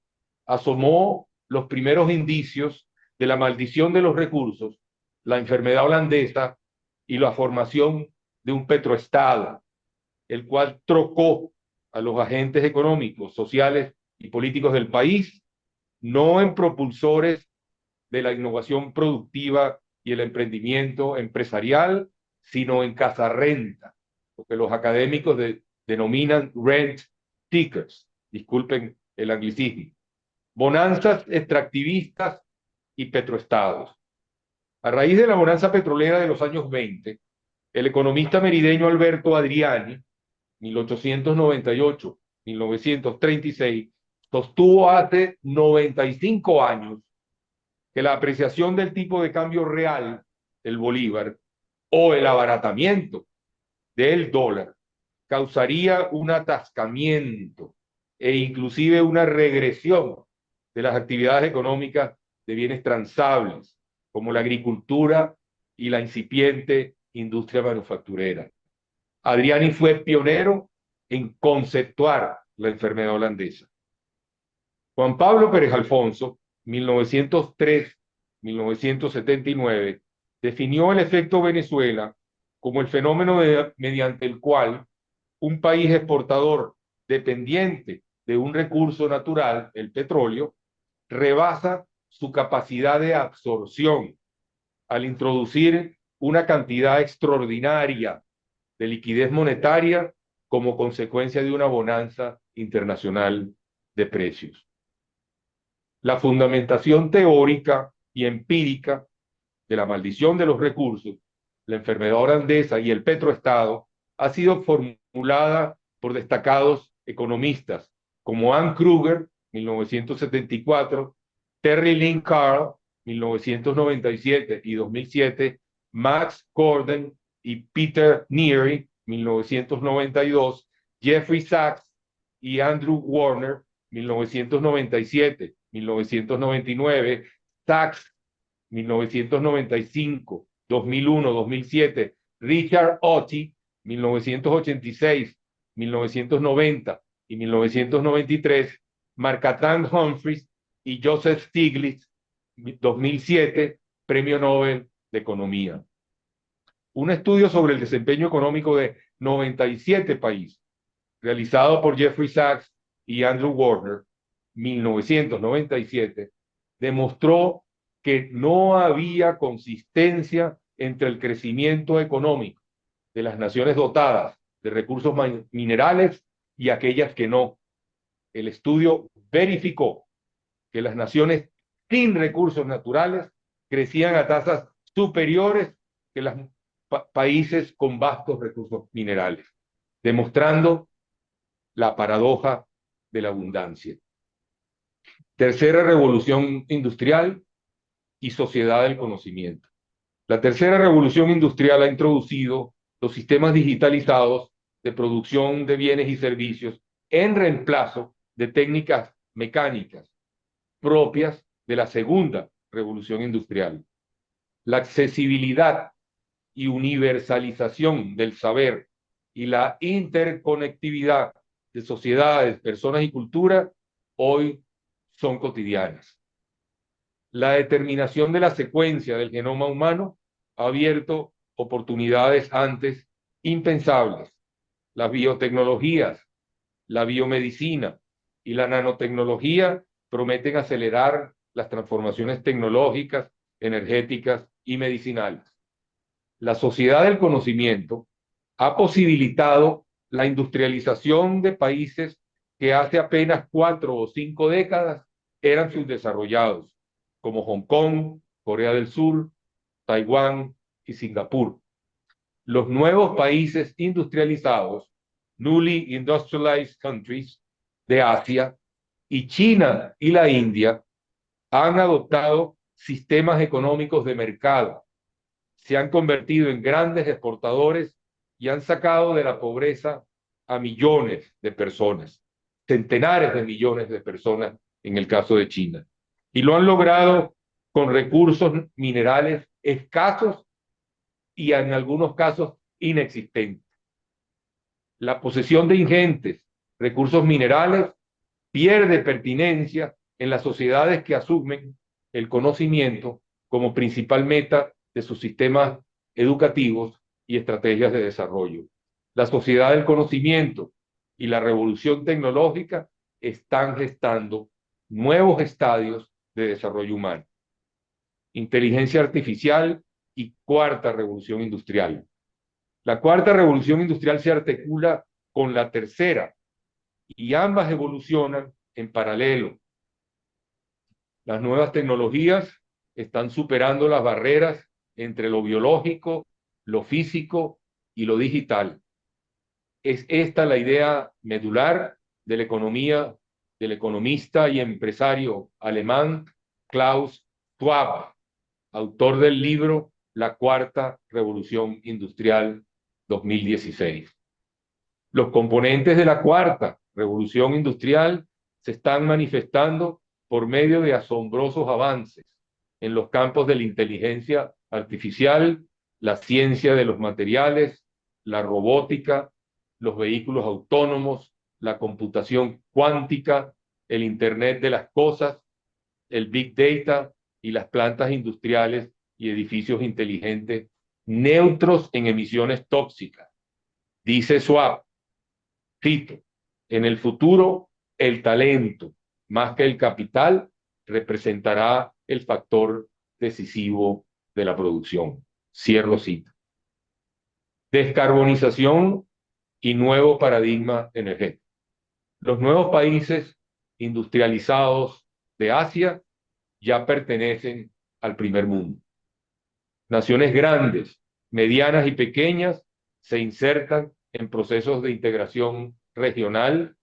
asomó los primeros indicios de la maldición de los recursos, la enfermedad holandesa y la formación de un petroestado, el cual trocó a los agentes económicos, sociales y políticos del país, no en propulsores de la innovación productiva y el emprendimiento empresarial, sino en cazarrenta, lo que los académicos denominan rent seekers, disculpen el anglicismo, bonanzas extractivistas y petroestados. A raíz de la bonanza petrolera de los años 20, el economista merideño Alberto Adriani, 1898-1936, sostuvo hace 95 años que la apreciación del tipo de cambio real del bolívar o el abaratamiento del dólar causaría un atascamiento e inclusive una regresión de las actividades económicas de bienes transables, como la agricultura y la incipiente industria manufacturera. Adriani fue pionero en conceptuar la enfermedad holandesa. Juan Pablo Pérez Alfonso, 1903-1979, definió el efecto Venezuela como el fenómeno mediante el cual un país exportador dependiente de un recurso natural, el petróleo, rebasa su capacidad de absorción al introducir una cantidad extraordinaria de liquidez monetaria como consecuencia de una bonanza internacional de precios. La fundamentación teórica y empírica de la maldición de los recursos, la enfermedad holandesa y el petroestado ha sido formulada por destacados economistas como Anne Kruger, 1974, Terry Lynn Carl, 1997 y 2007, Max Gordon y Peter Neary, 1992, Jeffrey Sachs y Andrew Warner, 1997, 1999, Sachs, 1995, 2001, 2007, Richard Otti, 1986, 1990 y 1993, Markatan Humphreys y Joseph Stiglitz, 2007, Premio Nobel de Economía. Un estudio sobre el desempeño económico de 97 países, realizado por Jeffrey Sachs y Andrew Warner, 1997, demostró que no había consistencia entre el crecimiento económico de las naciones dotadas de recursos minerales y aquellas que no. El estudio verificó que las naciones sin recursos naturales crecían a tasas superiores que los países con vastos recursos minerales, demostrando la paradoja de la abundancia. Tercera revolución industrial y sociedad del conocimiento. La tercera revolución industrial ha introducido los sistemas digitalizados de producción de bienes y servicios en reemplazo de técnicas mecánicas propias de la segunda revolución industrial. La accesibilidad y universalización del saber y la interconectividad de sociedades, personas y cultura hoy son cotidianas. La determinación de la secuencia del genoma humano ha abierto oportunidades antes impensables. Las biotecnologías, la biomedicina y la nanotecnología prometen acelerar las transformaciones tecnológicas, energéticas y medicinales. La sociedad del conocimiento ha posibilitado la industrialización de países que hace apenas 4 o 5 décadas eran subdesarrollados, como Hong Kong, Corea del Sur, Taiwán y Singapur. Los nuevos países industrializados, newly industrialized countries de Asia, y China y la India han adoptado sistemas económicos de mercado, se han convertido en grandes exportadores y han sacado de la pobreza a millones de personas, centenares de millones de personas en el caso de China. Y lo han logrado con recursos minerales escasos y en algunos casos inexistentes. La posesión de ingentes recursos minerales pierde pertinencia en las sociedades que asumen el conocimiento como principal meta de sus sistemas educativos y estrategias de desarrollo. La sociedad del conocimiento y la revolución tecnológica están gestando nuevos estadios de desarrollo humano. Inteligencia artificial y cuarta revolución industrial. La cuarta revolución industrial se articula con la tercera y ambas evolucionan en paralelo. Las nuevas tecnologías están superando las barreras entre lo biológico, lo físico y lo digital. Es esta la idea medular de la economía del economista y empresario alemán Klaus Schwab, autor del libro La Cuarta Revolución Industrial 2016. Los componentes de la cuarta revolución industrial se están manifestando por medio de asombrosos avances en los campos de la inteligencia artificial, la ciencia de los materiales, la robótica, los vehículos autónomos, la computación cuántica, el Internet de las cosas, el Big Data y las plantas industriales y edificios inteligentes neutros en emisiones tóxicas. Dice Schwab, cito, en el futuro el talento, más que el capital, representará el factor decisivo de la producción. Cierro cita. Descarbonización y nuevo paradigma energético. Los nuevos países industrializados de Asia ya pertenecen al primer mundo. Naciones grandes, medianas y pequeñas se insertan en procesos de integración regional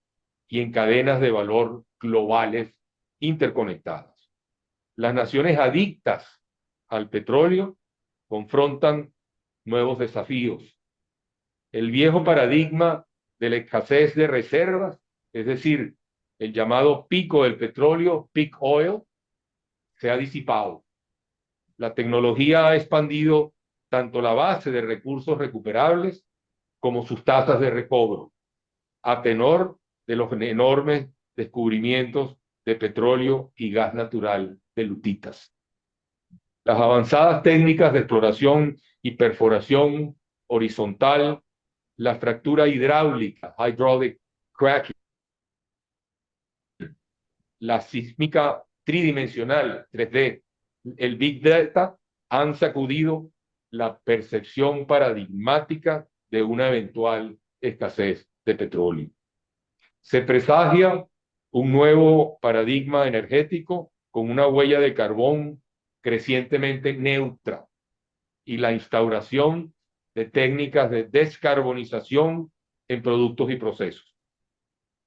y en cadenas de valor globales interconectadas. Las naciones adictas al petróleo confrontan nuevos desafíos. El viejo paradigma de la escasez de reservas, es decir, el llamado pico del petróleo, peak oil, se ha disipado. La tecnología ha expandido tanto la base de recursos recuperables como sus tasas de recobro, a tenor de los enormes descubrimientos de petróleo y gas natural de lutitas. Las avanzadas técnicas de exploración y perforación horizontal, la fractura hidráulica, hydraulic cracking, la sísmica tridimensional, 3D, el Big Data han sacudido la percepción paradigmática de una eventual escasez de petróleo. Se presagia un nuevo paradigma energético con una huella de carbón crecientemente neutra y la instauración de técnicas de descarbonización en productos y procesos.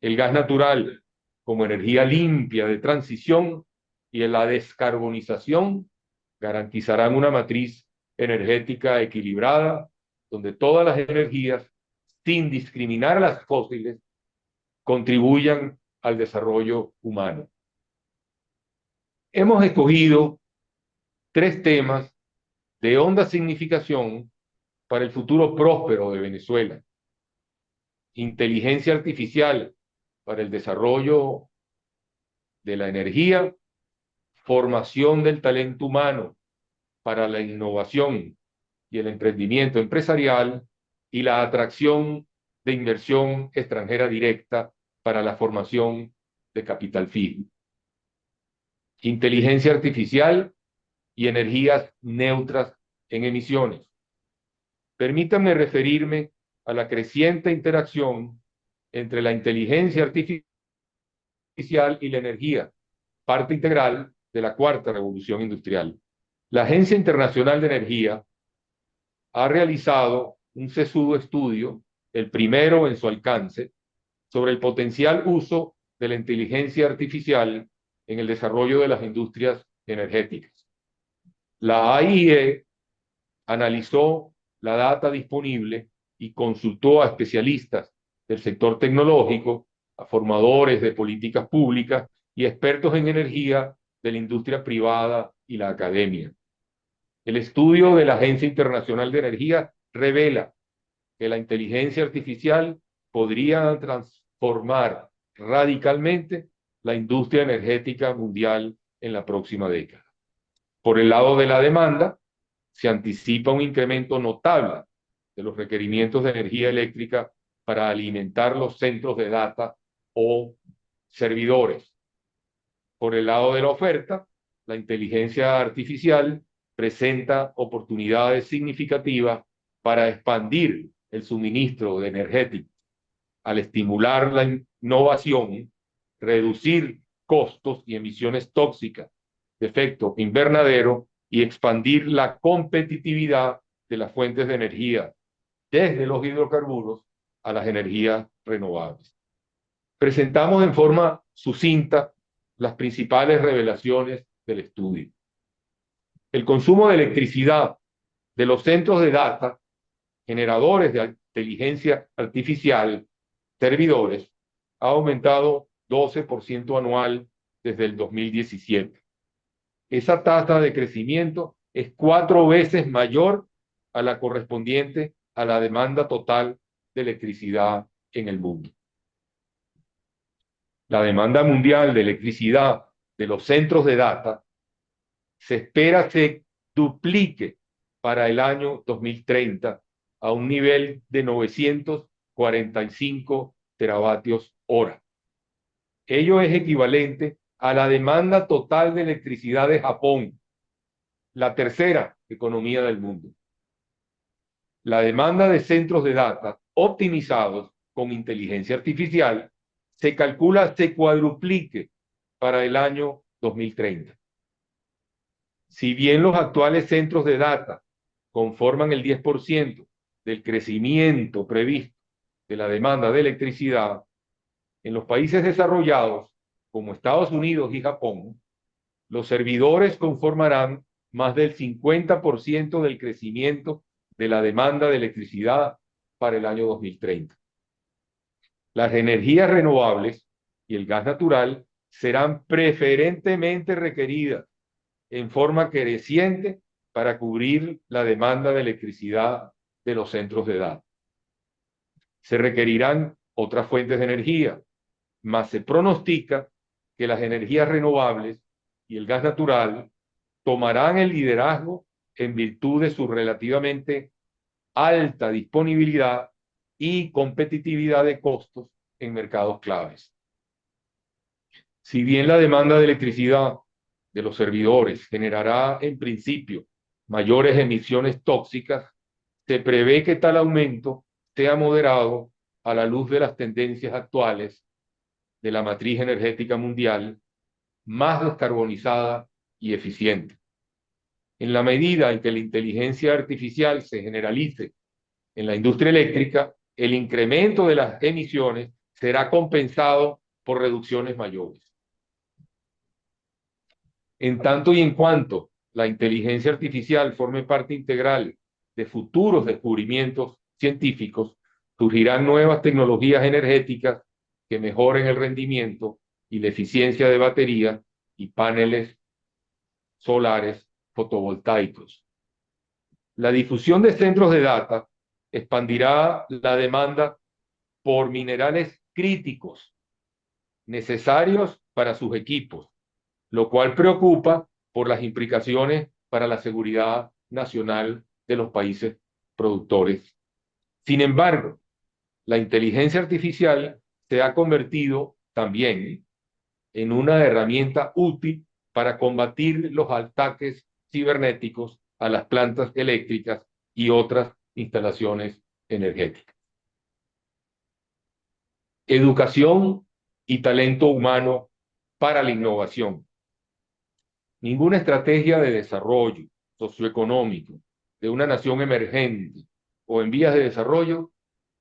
El gas natural como energía limpia de transición y la descarbonización garantizarán una matriz energética equilibrada, donde todas las energías, sin discriminar a las fósiles, contribuyan al desarrollo humano. Hemos escogido 3 temas de honda significación para el futuro próspero de Venezuela: inteligencia artificial para el desarrollo de la energía, formación del talento humano para la innovación y el emprendimiento empresarial, y la atracción de inversión extranjera directa para la formación de capital fijo. Inteligencia artificial y energías neutras en emisiones. Permítanme referirme a la creciente interacción entre la inteligencia artificial y la energía, parte integral de la cuarta revolución industrial. La Agencia Internacional de Energía ha realizado un sesudo estudio, el primero en su alcance, sobre el potencial uso de la inteligencia artificial en el desarrollo de las industrias energéticas. La AIE analizó la data disponible y consultó a especialistas del sector tecnológico, a formadores de políticas públicas y expertos en energía de la industria privada y la academia. El estudio de la Agencia Internacional de Energía revela que la inteligencia artificial podría transformar radicalmente la industria energética mundial en la próxima década. Por el lado de la demanda, se anticipa un incremento notable de los requerimientos de energía eléctrica para alimentar los centros de data o servidores. Por el lado de la oferta, la inteligencia artificial presenta oportunidades significativas para expandir el suministro de energético, al estimular la innovación, reducir costos y emisiones tóxicas de efecto invernadero y expandir la competitividad de las fuentes de energía, desde los hidrocarburos a las energías renovables. Presentamos en forma sucinta las principales revelaciones del estudio. El consumo de electricidad de los centros de data, generadores de inteligencia artificial, servidores, ha aumentado 12% anual desde el 2017. Esa tasa de crecimiento es 4 veces mayor a la correspondiente a la demanda total de electricidad en el mundo. La demanda mundial de electricidad de los centros de data se espera se duplique para el año 2030 a un nivel de 945 teravatios hora. Ello es equivalente a la demanda total de electricidad de Japón, la tercera economía del mundo. La demanda de centros de data optimizados con inteligencia artificial se calcula se cuadruplique para el año 2030. Si bien los actuales centros de data conforman el 10% del crecimiento previsto de la demanda de electricidad, en los países desarrollados, como Estados Unidos y Japón, los servidores conformarán más del 50% del crecimiento de la demanda de electricidad para el año 2030. Las energías renovables y el gas natural serán preferentemente requeridas en forma creciente para cubrir la demanda de electricidad de los centros de datos. Se requerirán otras fuentes de energía, mas se pronostica que las energías renovables y el gas natural tomarán el liderazgo en virtud de su relativamente alta disponibilidad y competitividad de costos en mercados claves. Si bien la demanda de electricidad de los servidores generará en principio mayores emisiones tóxicas, se prevé que tal aumento sea moderado a la luz de las tendencias actuales de la matriz energética mundial más descarbonizada y eficiente. En la medida en que la inteligencia artificial se generalice en la industria eléctrica, el incremento de las emisiones será compensado por reducciones mayores. En tanto y en cuanto la inteligencia artificial forme parte integral de futuros descubrimientos científicos, surgirán nuevas tecnologías energéticas que mejoren el rendimiento y la eficiencia de baterías y paneles solares fotovoltaicos. La difusión de centros de data expandirá la demanda por minerales críticos necesarios para sus equipos, lo cual preocupa por las implicaciones para la seguridad nacional de los países productores. Sin embargo, la inteligencia artificial se ha convertido también en una herramienta útil para combatir los ataques cibernéticos a las plantas eléctricas y otras instalaciones energéticas. Educación y talento humano para la innovación. Ninguna estrategia de desarrollo socioeconómico de una nación emergente o en vías de desarrollo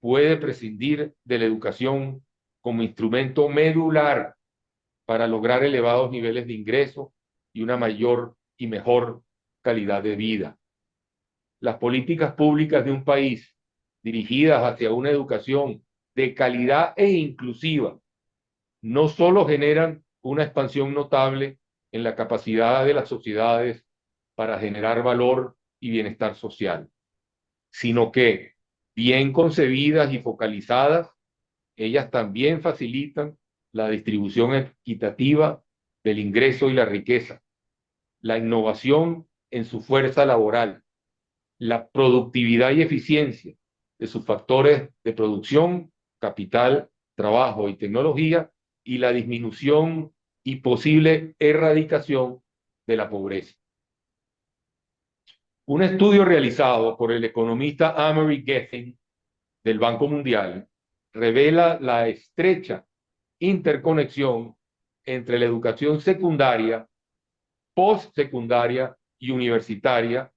puede prescindir de la educación como instrumento medular para lograr elevados niveles de ingreso y una mayor y mejor calidad de vida. Las políticas públicas de un país dirigidas hacia una educación de calidad e inclusiva no solo generan una expansión notable en la capacidad de las sociedades para generar valor y bienestar social, sino que, bien concebidas y focalizadas, ellas también facilitan la distribución equitativa del ingreso y la riqueza, la innovación en su fuerza laboral, la productividad y eficiencia de sus factores de producción, capital, trabajo y tecnología, y la disminución y posible erradicación de la pobreza. Un estudio realizado por el economista Amory Gethin del Banco Mundial revela la estrecha interconexión entre la educación secundaria, postsecundaria y universitaria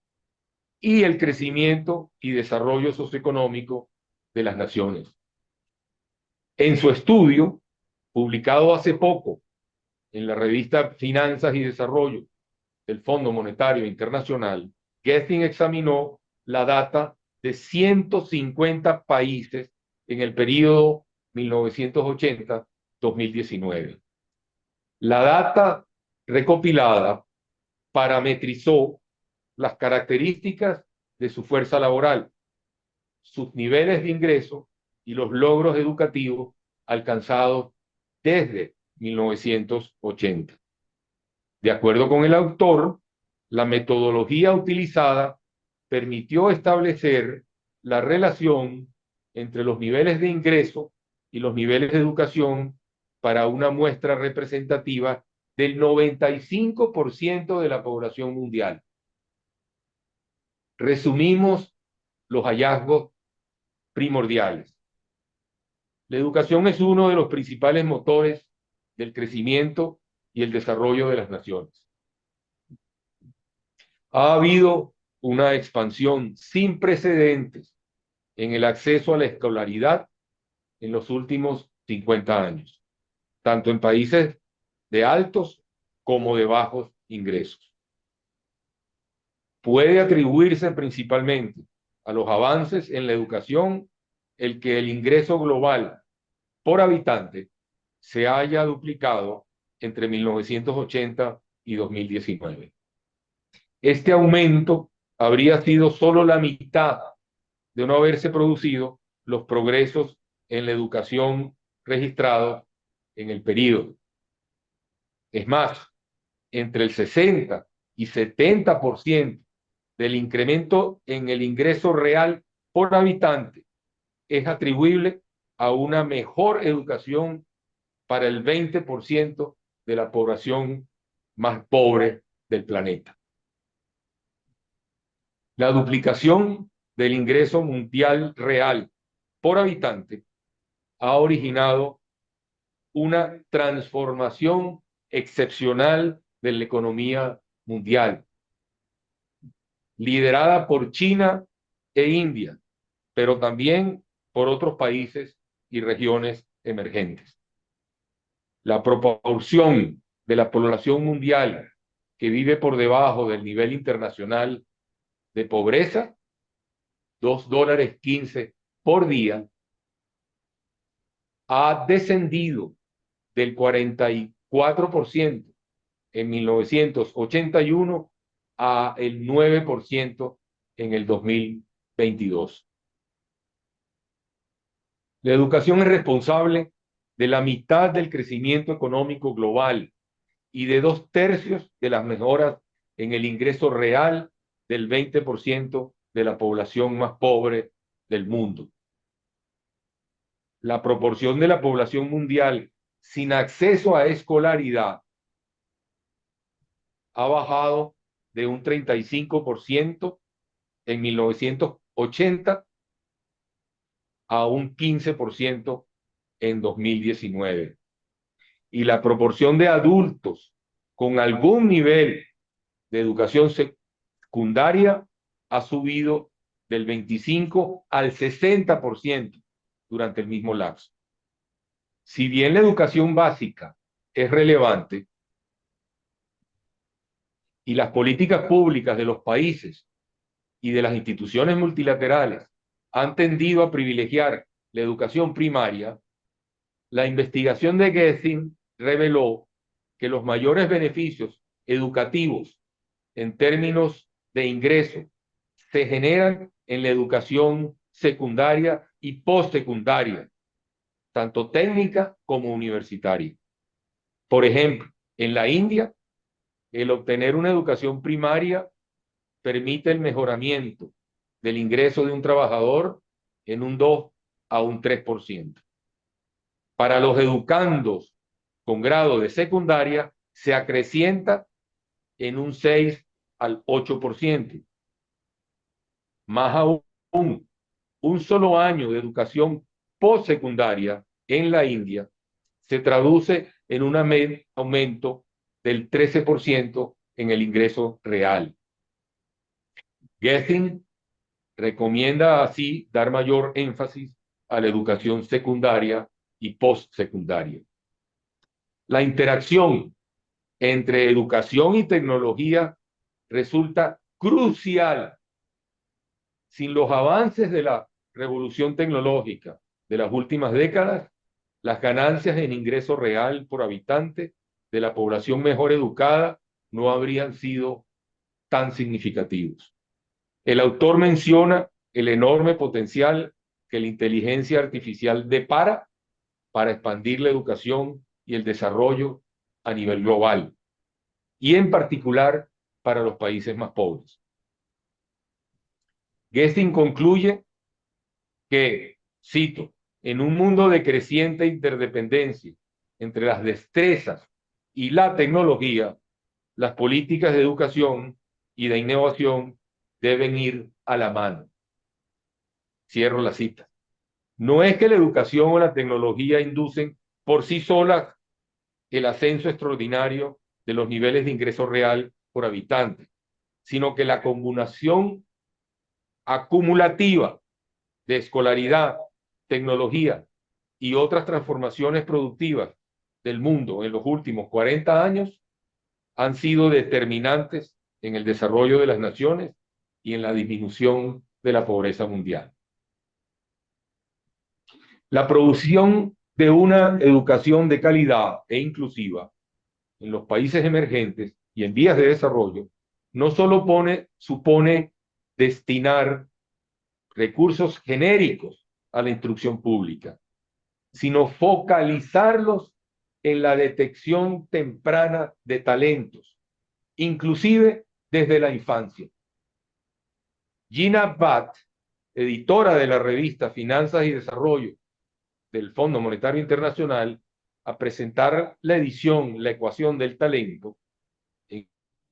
y el crecimiento y desarrollo socioeconómico de las naciones. En su estudio, publicado hace poco en la revista Finanzas y Desarrollo del Fondo Monetario Internacional, Gethin examinó la data de 150 países en el periodo 1980-2019. La data recopilada parametrizó las características de su fuerza laboral, sus niveles de ingreso y los logros educativos alcanzados desde 1980. De acuerdo con el autor, la metodología utilizada permitió establecer la relación entre los niveles de ingreso y los niveles de educación para una muestra representativa del 95% de la población mundial. Resumimos los hallazgos primordiales. La educación es uno de los principales motores del crecimiento y el desarrollo de las naciones. Ha habido una expansión sin precedentes en el acceso a la escolaridad en los últimos 50 años, tanto en países de altos como de bajos ingresos. Puede atribuirse principalmente a los avances en la educación el que el ingreso global por habitante se haya duplicado entre 1980 y 2019. Este aumento habría sido solo la mitad de no haberse producido los progresos en la educación registrados en el periodo. Es más, entre el 60 y 70% del incremento en el ingreso real por habitante es atribuible a una mejor educación para el 20% de la población más pobre del planeta. La duplicación del ingreso mundial real por habitante ha originado una transformación excepcional de la economía mundial, liderada por China e India, pero también por otros países y regiones emergentes. La proporción de la población mundial que vive por debajo del nivel internacional de pobreza, $2.15 por día, ha descendido del 44% en 1981 a el 9% en el 2022. La educación es responsable de la mitad del crecimiento económico global y de 2/3 de las mejoras en el ingreso real del 20% de la población más pobre del mundo. La proporción de la población mundial sin acceso a escolaridad ha bajado de un 35% en 1980 a un 15% en 2019. Y la proporción de adultos con algún nivel de educación secundaria ha subido del 25 al 60% durante el mismo lapso. Si bien la educación básica es relevante y las políticas públicas de los países y de las instituciones multilaterales han tendido a privilegiar la educación primaria, la investigación de Gessing reveló que los mayores beneficios educativos en términos de ingreso se generan en la educación secundaria y postsecundaria, tanto técnica como universitaria. Por ejemplo, en la India, el obtener una educación primaria permite el mejoramiento del ingreso de un trabajador en un 2 a un 3%. Para los educandos con grado de secundaria se acrecienta en un 6 al 8%. Más aún, un solo año de educación postsecundaria en la India se traduce en un aumento del 13% en el ingreso real. Gessing recomienda así dar mayor énfasis a la educación secundaria y postsecundaria. La interacción entre educación y tecnología resulta crucial. Sin los avances de la revolución tecnológica de las últimas décadas, las ganancias en ingreso real por habitante de la población mejor educada no habrían sido tan significativos. El autor menciona el enorme potencial que la inteligencia artificial depara para expandir la educación y el desarrollo a nivel global, y en particular para los países más pobres. Gessing concluye que, cito, en un mundo de creciente interdependencia entre las destrezas y la tecnología, las políticas de educación y de innovación deben ir a la mano. Cierro la cita. No es que la educación o la tecnología inducen por sí solas el ascenso extraordinario de los niveles de ingreso real por habitante, sino que la combinación acumulativa de escolaridad, tecnología y otras transformaciones productivas del mundo en los últimos 40 años han sido determinantes en el desarrollo de las naciones y en la disminución de la pobreza mundial. La producción de una educación de calidad e inclusiva en los países emergentes y en vías de desarrollo no solo supone destinar recursos genéricos a la instrucción pública, sino focalizarlos en la detección temprana de talentos, inclusive desde la infancia. Gina Batt, editora de la revista Finanzas y Desarrollo del Fondo Monetario Internacional, a presentar la edición La ecuación del talento en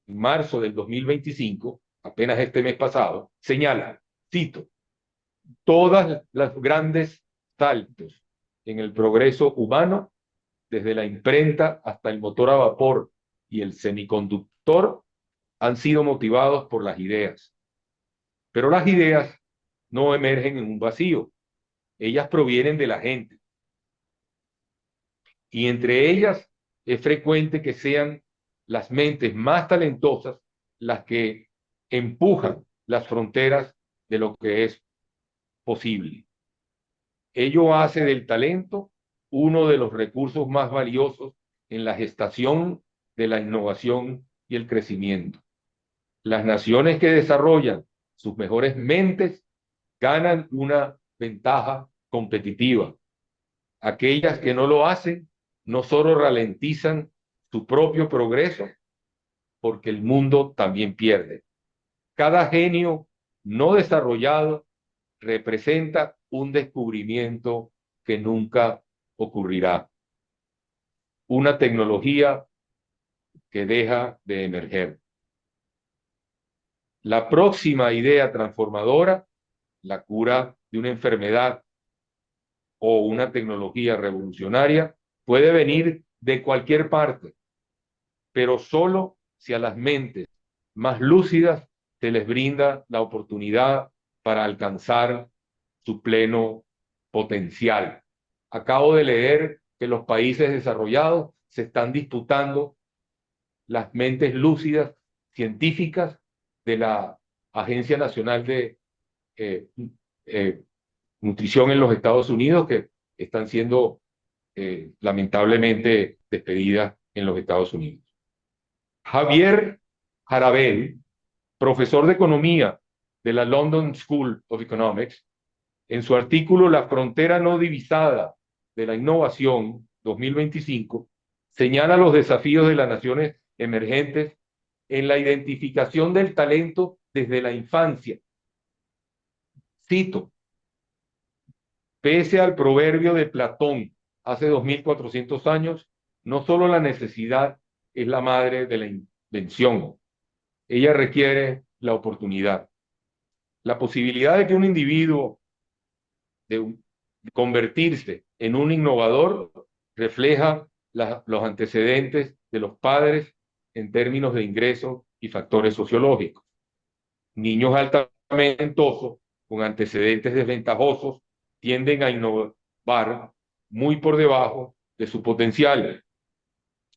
marzo del 2025, apenas este mes pasado, señala, cito, todas las grandes saltos en el progreso humano, desde la imprenta hasta el motor a vapor y el semiconductor, han sido motivados por las ideas. Pero las ideas no emergen en un vacío, ellas provienen de la gente. Y entre ellas es frecuente que sean las mentes más talentosas las que empujan las fronteras de lo que es posible. Ello hace del talento uno de los recursos más valiosos en la gestación de la innovación y el crecimiento. Las naciones que desarrollan sus mejores mentes ganan una ventaja competitiva. Aquellas que no lo hacen no solo ralentizan su propio progreso, porque el mundo también pierde. Cada genio no desarrollado representa un descubrimiento que nunca ocurrirá. Una tecnología que deja de emerger. La próxima idea transformadora, la cura de una enfermedad o una tecnología revolucionaria, puede venir de cualquier parte, pero solo si a las mentes más lúcidas se les brinda la oportunidad para alcanzar su pleno potencial. Acabo de leer que los países desarrollados se están disputando las mentes lúcidas científicas de la Agencia Nacional de Nutrición en los Estados Unidos, que están siendo lamentablemente despedidas en los Estados Unidos. Javier Jarabel, profesor de economía de la London School of Economics, en su artículo La frontera no divisada de la innovación 2025, señala los desafíos de las naciones emergentes en la identificación del talento desde la infancia. Cito: pese al proverbio de Platón hace 2400 años, no solo la necesidad es la madre de la invención, ella requiere la oportunidad. La posibilidad de que un individuo de convertirse en un innovador refleja los antecedentes de los padres en términos de ingresos y factores sociológicos. Niños altamente talentosos con antecedentes desventajosos tienden a innovar muy por debajo de su potencial,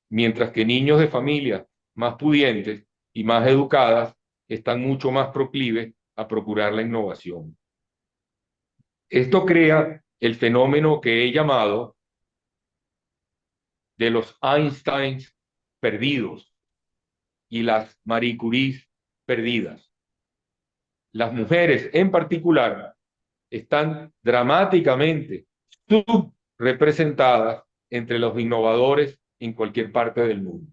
mientras que niños de familias más pudientes y más educadas están mucho más proclives a procurar la innovación. Esto crea el fenómeno que he llamado de los Einsteins perdidos y las Marie Curies perdidas. Las mujeres en particular están dramáticamente subrepresentadas entre los innovadores en cualquier parte del mundo.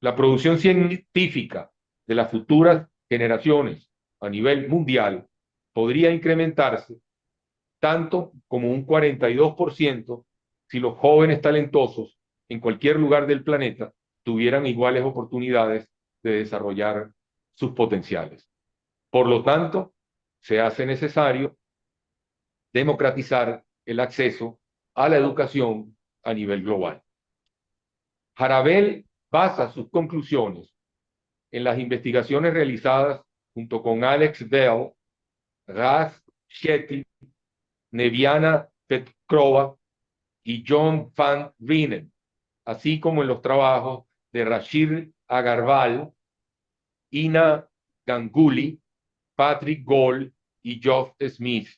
La producción científica de las futuras generaciones a nivel mundial podría incrementarse tanto como un 42% si los jóvenes talentosos en cualquier lugar del planeta tuvieran iguales oportunidades de desarrollar sus potenciales. Por lo tanto, se hace necesario democratizar el acceso a la educación a nivel global. Jarabel basa sus conclusiones en las investigaciones realizadas junto con Alex Bell, Raz Shetty, Neviana Petrova y John van Reenen, así como en los trabajos de Rashid Agarwal, Ina Ganguly, Patrick Gold y Geoff Smith,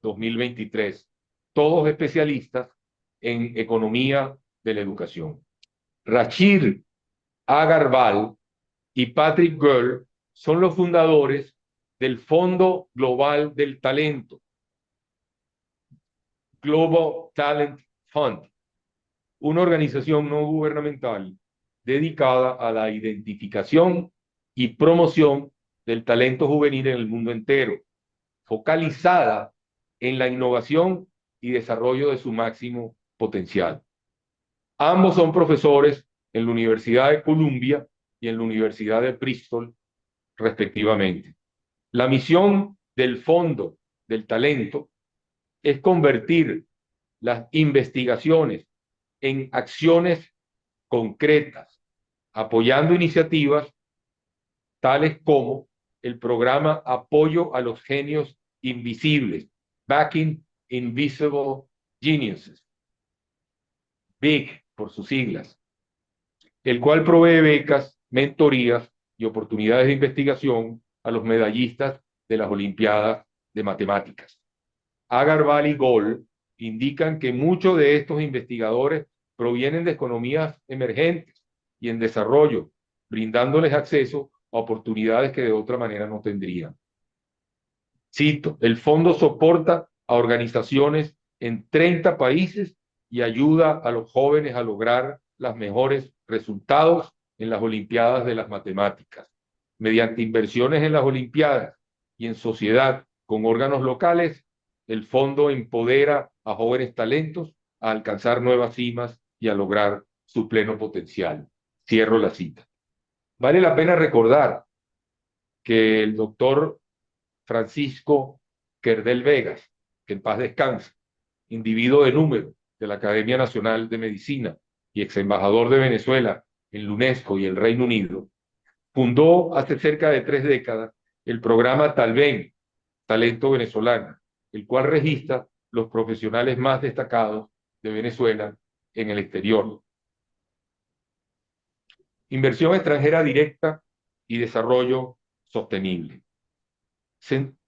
2023, todos especialistas en economía de la educación. Rashid Agarwal y Patrick Gold son los fundadores del Fondo Global del Talento, Global Talent Fund, una organización no gubernamental dedicada a la identificación y promoción del talento juvenil en el mundo entero, focalizada en la innovación y desarrollo de su máximo potencial. Ambos son profesores en la Universidad de Columbia y en la Universidad de Bristol, respectivamente. La misión del Fondo del Talento es convertir las investigaciones en acciones concretas, apoyando iniciativas tales como el programa Apoyo a los Genios Invisibles, Backing Invisible Geniuses, BIG por sus siglas, el cual provee becas, mentorías y oportunidades de investigación a los medallistas de las Olimpiadas de Matemáticas. Agar Valley Gold indican que muchos de estos investigadores provienen de economías emergentes y en desarrollo, brindándoles acceso a oportunidades que de otra manera no tendrían. Cito, el fondo soporta a organizaciones en 30 países y ayuda a los jóvenes a lograr los mejores resultados en las Olimpiadas de las Matemáticas. Mediante inversiones en las Olimpiadas y en sociedad con órganos locales, el fondo empodera a jóvenes talentos a alcanzar nuevas cimas y a lograr su pleno potencial. Cierro la cita. Vale la pena recordar que el doctor Francisco Kerdel Vegas, que en paz descanse, individuo de número de la Academia Nacional de Medicina y ex embajador de Venezuela en la UNESCO y el Reino Unido, fundó hace cerca de 3 décadas el programa Talven, Talento Venezolano, el cual registra los profesionales más destacados de Venezuela en el exterior. Inversión extranjera directa y desarrollo sostenible.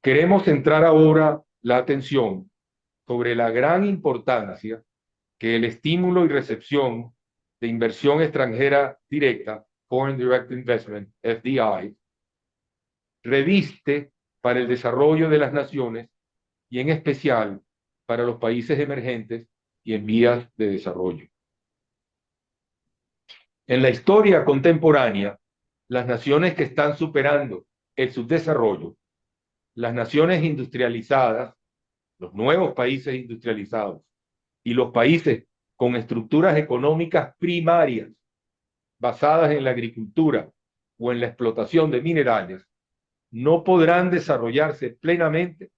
Queremos centrar ahora la atención sobre la gran importancia que el estímulo y recepción de inversión extranjera directa, Foreign Direct Investment, FDI, reviste para el desarrollo de las naciones y en especial para los países emergentes y en vías de desarrollo. En la historia contemporánea, las naciones que están superando el subdesarrollo, las naciones industrializadas, los nuevos países industrializados y los países con estructuras económicas primarias basadas en la agricultura o en la explotación de minerales, no podrán desarrollarse plenamente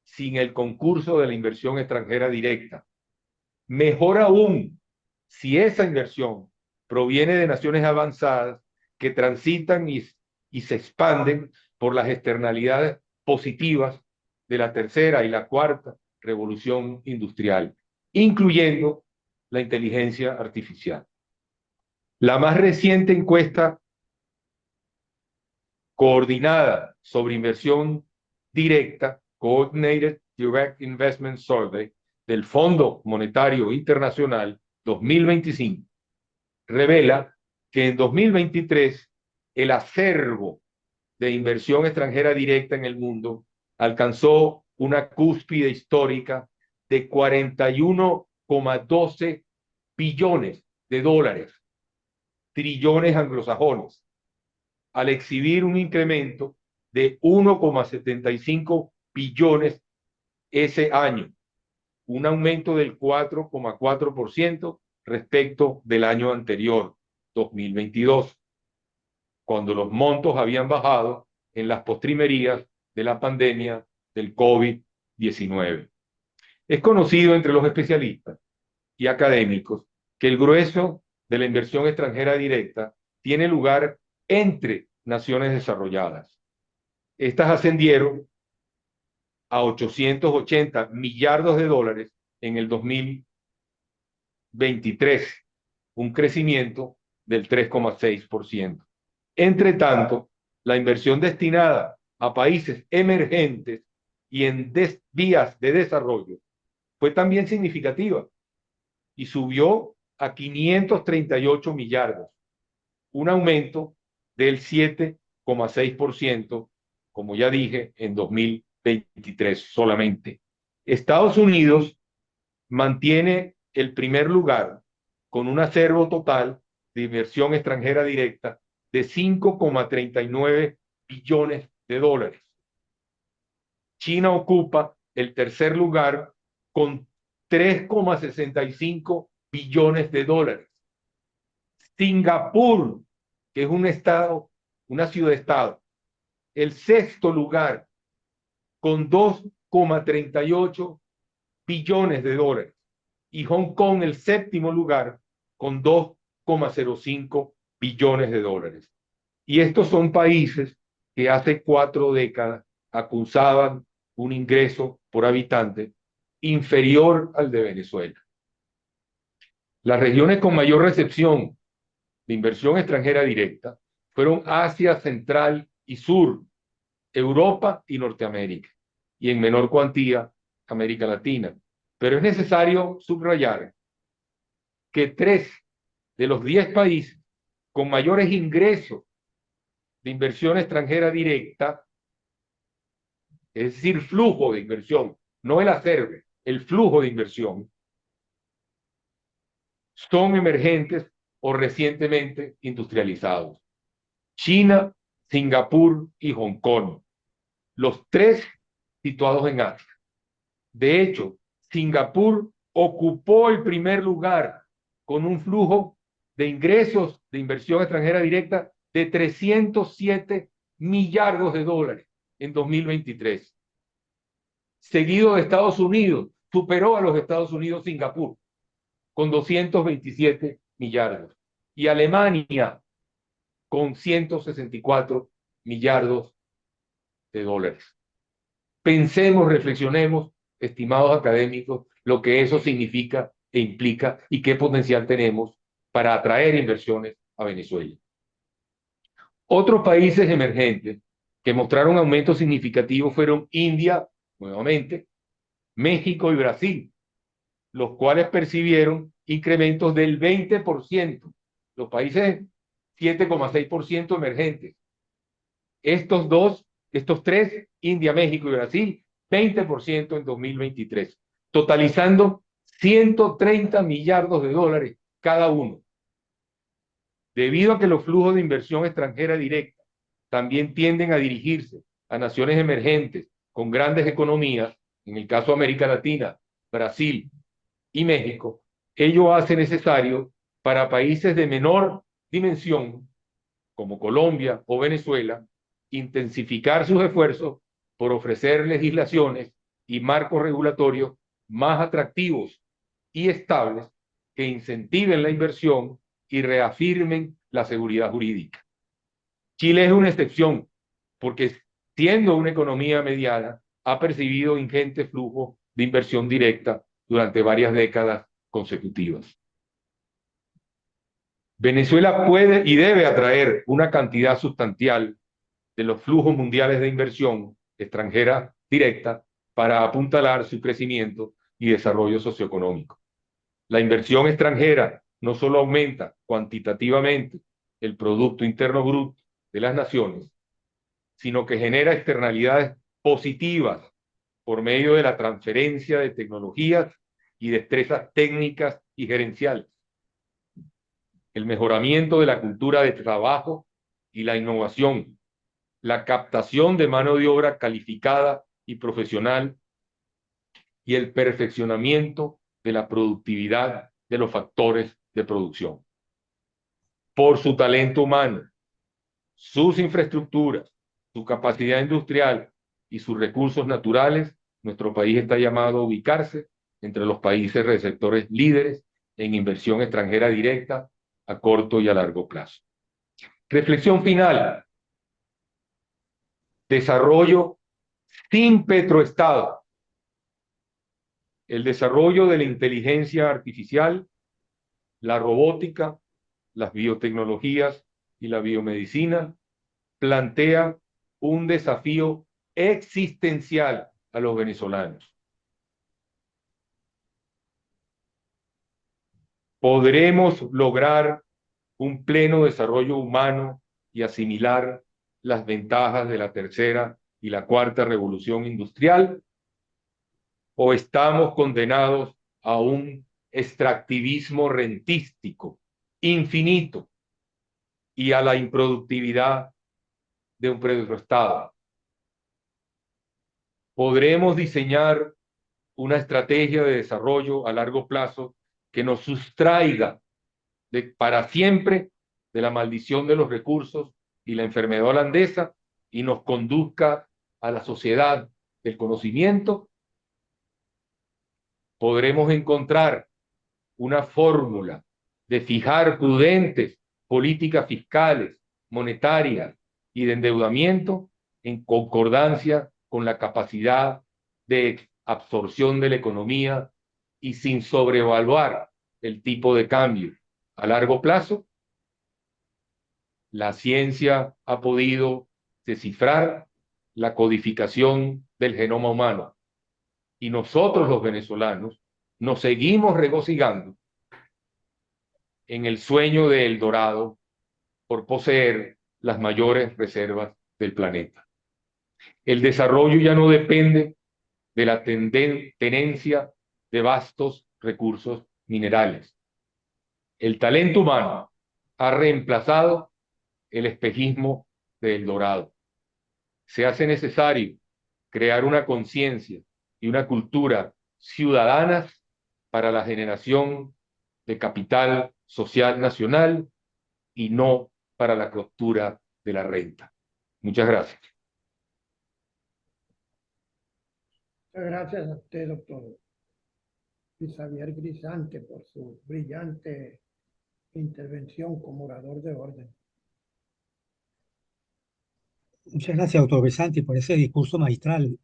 sin el concurso de la inversión extranjera directa. Mejor aún, si esa inversión proviene de naciones avanzadas que transitan y se expanden por las externalidades positivas de la tercera y la cuarta revolución industrial, incluyendo la inteligencia artificial. La más reciente encuesta coordinada sobre inversión directa, Coordinated Direct Investment Survey, del Fondo Monetario Internacional 2025, revela que en 2023 el acervo de inversión extranjera directa en el mundo alcanzó una cúspide histórica de 41,12 billones de dólares, trillones anglosajones, al exhibir un incremento de 1,75 billones ese año, un aumento del 4,4% respecto del año anterior, 2022, cuando los montos habían bajado en las postrimerías de la pandemia del COVID-19. Es conocido entre los especialistas y académicos que el grueso de la inversión extranjera directa tiene lugar entre naciones desarrolladas. Estas ascendieron a 880 millardos de dólares en el 2023, un crecimiento del 3,6%. Entre tanto, la inversión destinada a países emergentes y en vías de desarrollo fue también significativa y subió a 538 millardos, un aumento del 7,6%, como ya dije, en 2023 solamente. Estados Unidos mantiene el primer lugar con un acervo total de inversión extranjera directa de 5,39 billones de dólares. China ocupa el tercer lugar con 3,65 billones de dólares. Singapur, que es un estado, una ciudad-estado, el sexto lugar con 2,38 billones de dólares. Y Hong Kong, el séptimo lugar, con 2,05 billones de dólares. Y estos son países que hace 4 décadas acusaban un ingreso por habitante inferior al de Venezuela. Las regiones con mayor recepción de inversión extranjera directa fueron Asia Central y Sur, Europa y Norteamérica, y en menor cuantía América Latina. Pero es necesario subrayar que 3 de los 10 países con mayores ingresos de inversión extranjera directa, es decir, flujo de inversión, no el acerve, el flujo de inversión, son emergentes o recientemente industrializados: China, Singapur y Hong Kong, los 3 situados en Asia. De hecho, Singapur ocupó el primer lugar con un flujo de ingresos de inversión extranjera directa de 307 millardos de dólares en 2023. Seguido de Estados Unidos, superó a los Estados Unidos Singapur con 227 millardos y Alemania con 164 millardos de dólares. Pensemos, reflexionemos, estimados académicos, lo que eso significa e implica y qué potencial tenemos para atraer inversiones a Venezuela. Otros países emergentes que mostraron aumentos significativos fueron India, nuevamente, México y Brasil, los cuales percibieron incrementos del 20%. Los países 7,6% emergentes. Estos 3, India, México y Brasil, 20% en 2023, totalizando 130 millardos de dólares cada uno. Debido a que los flujos de inversión extranjera directa también tienden a dirigirse a naciones emergentes con grandes economías, en el caso de América Latina, Brasil y México, ello hace necesario para países de menor dimensión, como Colombia o Venezuela, intensificar sus esfuerzos por ofrecer legislaciones y marcos regulatorios más atractivos y estables que incentiven la inversión y reafirmen la seguridad jurídica. Chile es una excepción porque, siendo una economía mediana, ha percibido ingentes flujos de inversión directa durante varias décadas consecutivas. Venezuela puede y debe atraer una cantidad sustancial de los flujos mundiales de inversión extranjera directa para apuntalar su crecimiento y desarrollo socioeconómico. La inversión extranjera no solo aumenta cuantitativamente el Producto Interno Bruto de las naciones, sino que genera externalidades positivas por medio de la transferencia de tecnologías y destrezas técnicas y gerenciales, el mejoramiento de la cultura de trabajo y la innovación, la captación de mano de obra calificada y profesional y el perfeccionamiento de la productividad de los factores de producción. Por su talento humano, sus infraestructuras, su capacidad industrial y sus recursos naturales, nuestro país está llamado a ubicarse entre los países receptores líderes en inversión extranjera directa a corto y a largo plazo. Reflexión final. Desarrollo sin petroestado. El desarrollo de la inteligencia artificial, la robótica, las biotecnologías y la biomedicina plantea un desafío existencial a los venezolanos. ¿Podremos lograr un pleno desarrollo humano y asimilar las ventajas de la tercera y la cuarta revolución industrial? ¿O estamos condenados a un extractivismo rentístico infinito y a la improductividad de un petroestado? ¿Podremos diseñar una estrategia de desarrollo a largo plazo que nos sustraiga para siempre de la maldición de los recursos y la enfermedad holandesa y nos conduzca a la sociedad del conocimiento? ¿Podremos encontrar una fórmula de fijar prudentes políticas fiscales, monetarias y de endeudamiento en concordancia con la capacidad de absorción de la economía y sin sobrevaluar el tipo de cambio a largo plazo? La ciencia ha podido descifrar la codificación del genoma humano y nosotros los venezolanos nos seguimos regocijando en el sueño de El Dorado por poseer las mayores reservas del planeta. El desarrollo ya no depende de la tenencia de vastos recursos minerales. El talento humano ha reemplazado el espejismo de El Dorado. Se hace necesario crear una conciencia y una cultura ciudadanas para la generación de capital social nacional y no para la captura de la renta. Muchas gracias. Muchas gracias a usted, doctor Luis Xavier Grisante, por su brillante intervención como orador de orden. Muchas gracias, doctor Besanti, por ese discurso magistral.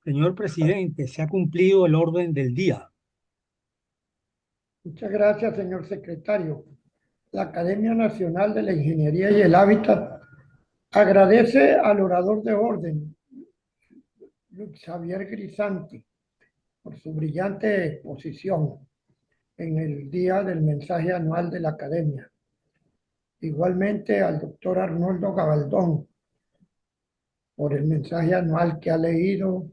Señor presidente, se ha cumplido el orden del día. Muchas gracias, señor secretario. La Academia Nacional de la Ingeniería y el Hábitat agradece al orador de orden, Luis Xavier Grisante, por su brillante exposición en el Día del Mensaje Anual de la Academia. Igualmente al doctor Arnoldo Gabaldón por el mensaje anual que ha leído,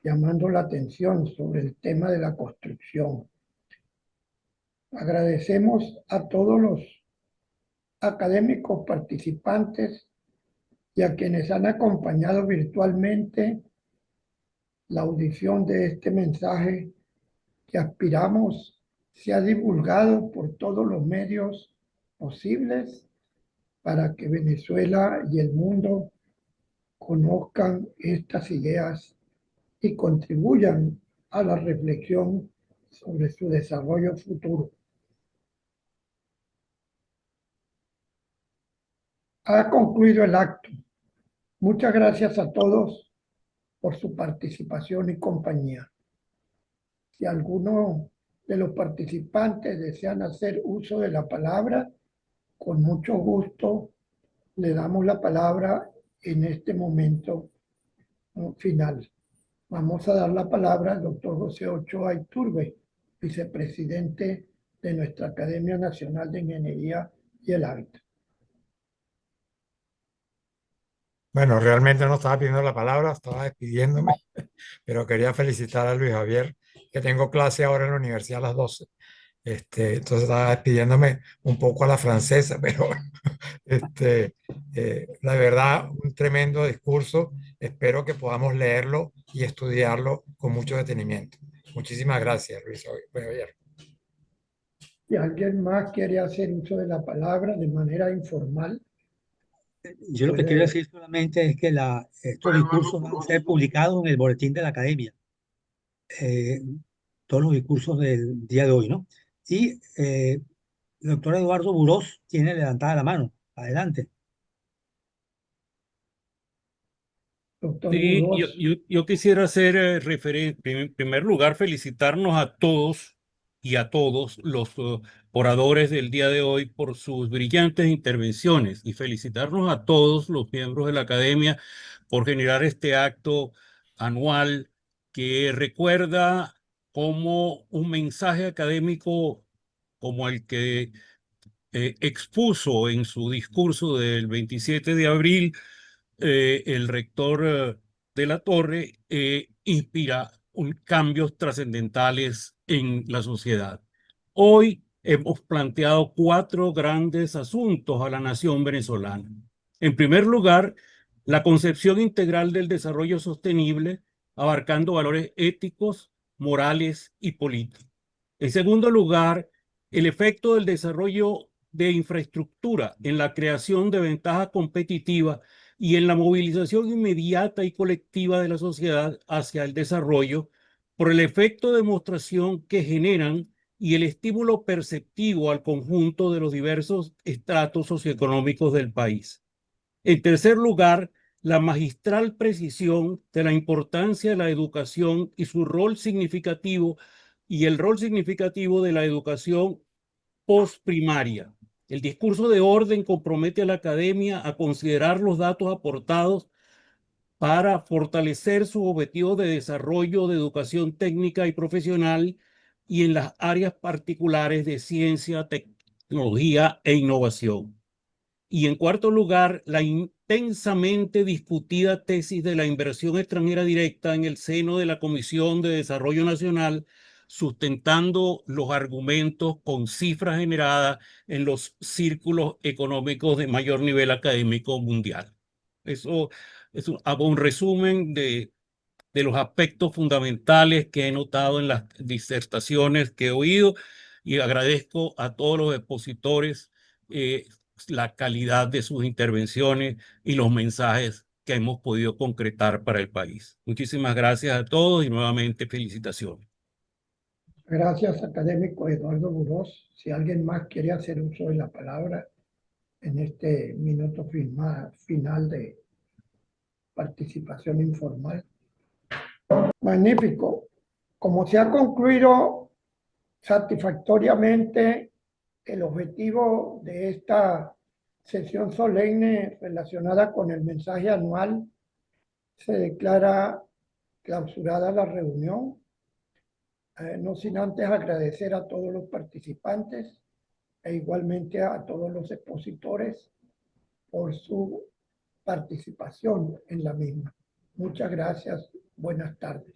llamando la atención sobre el tema de la construcción. Agradecemos a todos los académicos participantes y a quienes han acompañado virtualmente la audición de este mensaje que aspiramos sea divulgado por todos los medios posibles para que Venezuela y el mundo conozcan estas ideas y contribuyan a la reflexión sobre su desarrollo futuro. Ha concluido el acto. Muchas gracias a todos por su participación y compañía. Si alguno de los participantes desean hacer uso de la palabra, con mucho gusto le damos la palabra en este momento final. Vamos a dar la palabra al doctor José Ochoa Iturbe, vicepresidente de nuestra Academia Nacional de Ingeniería y el Hábitat. Bueno, realmente no estaba pidiendo la palabra, estaba despidiéndome, pero quería felicitar a Luis Javier, que tengo clase ahora en la universidad a las 12. Entonces estaba despidiéndome un poco a la francesa, pero la verdad, un tremendo discurso. Espero que podamos leerlo y estudiarlo con mucho detenimiento. Muchísimas gracias, Luis Javier. Si alguien más quiere hacer uso de la palabra de manera informal, Yo lo que quiero decir solamente es que estos discursos van a ser publicados en el boletín de la academia. Todos los discursos del día de hoy, ¿no? Y el doctor Eduardo Burós tiene levantada la mano. Adelante. doctor Sí, Burós. yo quisiera hacer en primer lugar, felicitarnos a todos y a todos los oradores del día de hoy por sus brillantes intervenciones y felicitarnos a todos los miembros de la academia por generar este acto anual que recuerda como un mensaje académico como el que expuso en su discurso del 27 de abril el rector de la Torre inspira cambios trascendentales en la sociedad. Hoy hemos planteado 4 grandes asuntos a la nación venezolana. En primer lugar, la concepción integral del desarrollo sostenible, abarcando valores éticos, morales y políticos. En segundo lugar, el efecto del desarrollo de infraestructura en la creación de ventajas competitivas y en la movilización inmediata y colectiva de la sociedad hacia el desarrollo por el efecto de demostración que generan y el estímulo perceptivo al conjunto de los diversos estratos socioeconómicos del país. En tercer lugar, la magistral precisión de la importancia de la educación y su rol significativo y el rol significativo de la educación postprimaria El discurso de orden compromete a la academia a considerar los datos aportados para fortalecer sus objetivos de desarrollo de educación técnica y profesional y en las áreas particulares de ciencia, tecnología e innovación. Y en cuarto lugar, la intensamente discutida tesis de la inversión extranjera directa en el seno de la Comisión de Desarrollo Nacional, sustentando los argumentos con cifras generadas en los círculos económicos de mayor nivel académico mundial. Eso hago un resumen de los aspectos fundamentales que he notado en las disertaciones que he oído y agradezco a todos los expositores la calidad de sus intervenciones y los mensajes que hemos podido concretar para el país. Muchísimas gracias a todos y nuevamente felicitaciones. Gracias, académico Eduardo Burós. Si alguien más quiere hacer uso de la palabra en este minuto final de participación informal. Magnífico. Como se ha concluido satisfactoriamente el objetivo de esta sesión solemne relacionada con el mensaje anual, se declara clausurada la reunión. No sin antes agradecer a todos los participantes e igualmente a todos los expositores por su participación en la misma. Muchas gracias. Buenas tardes.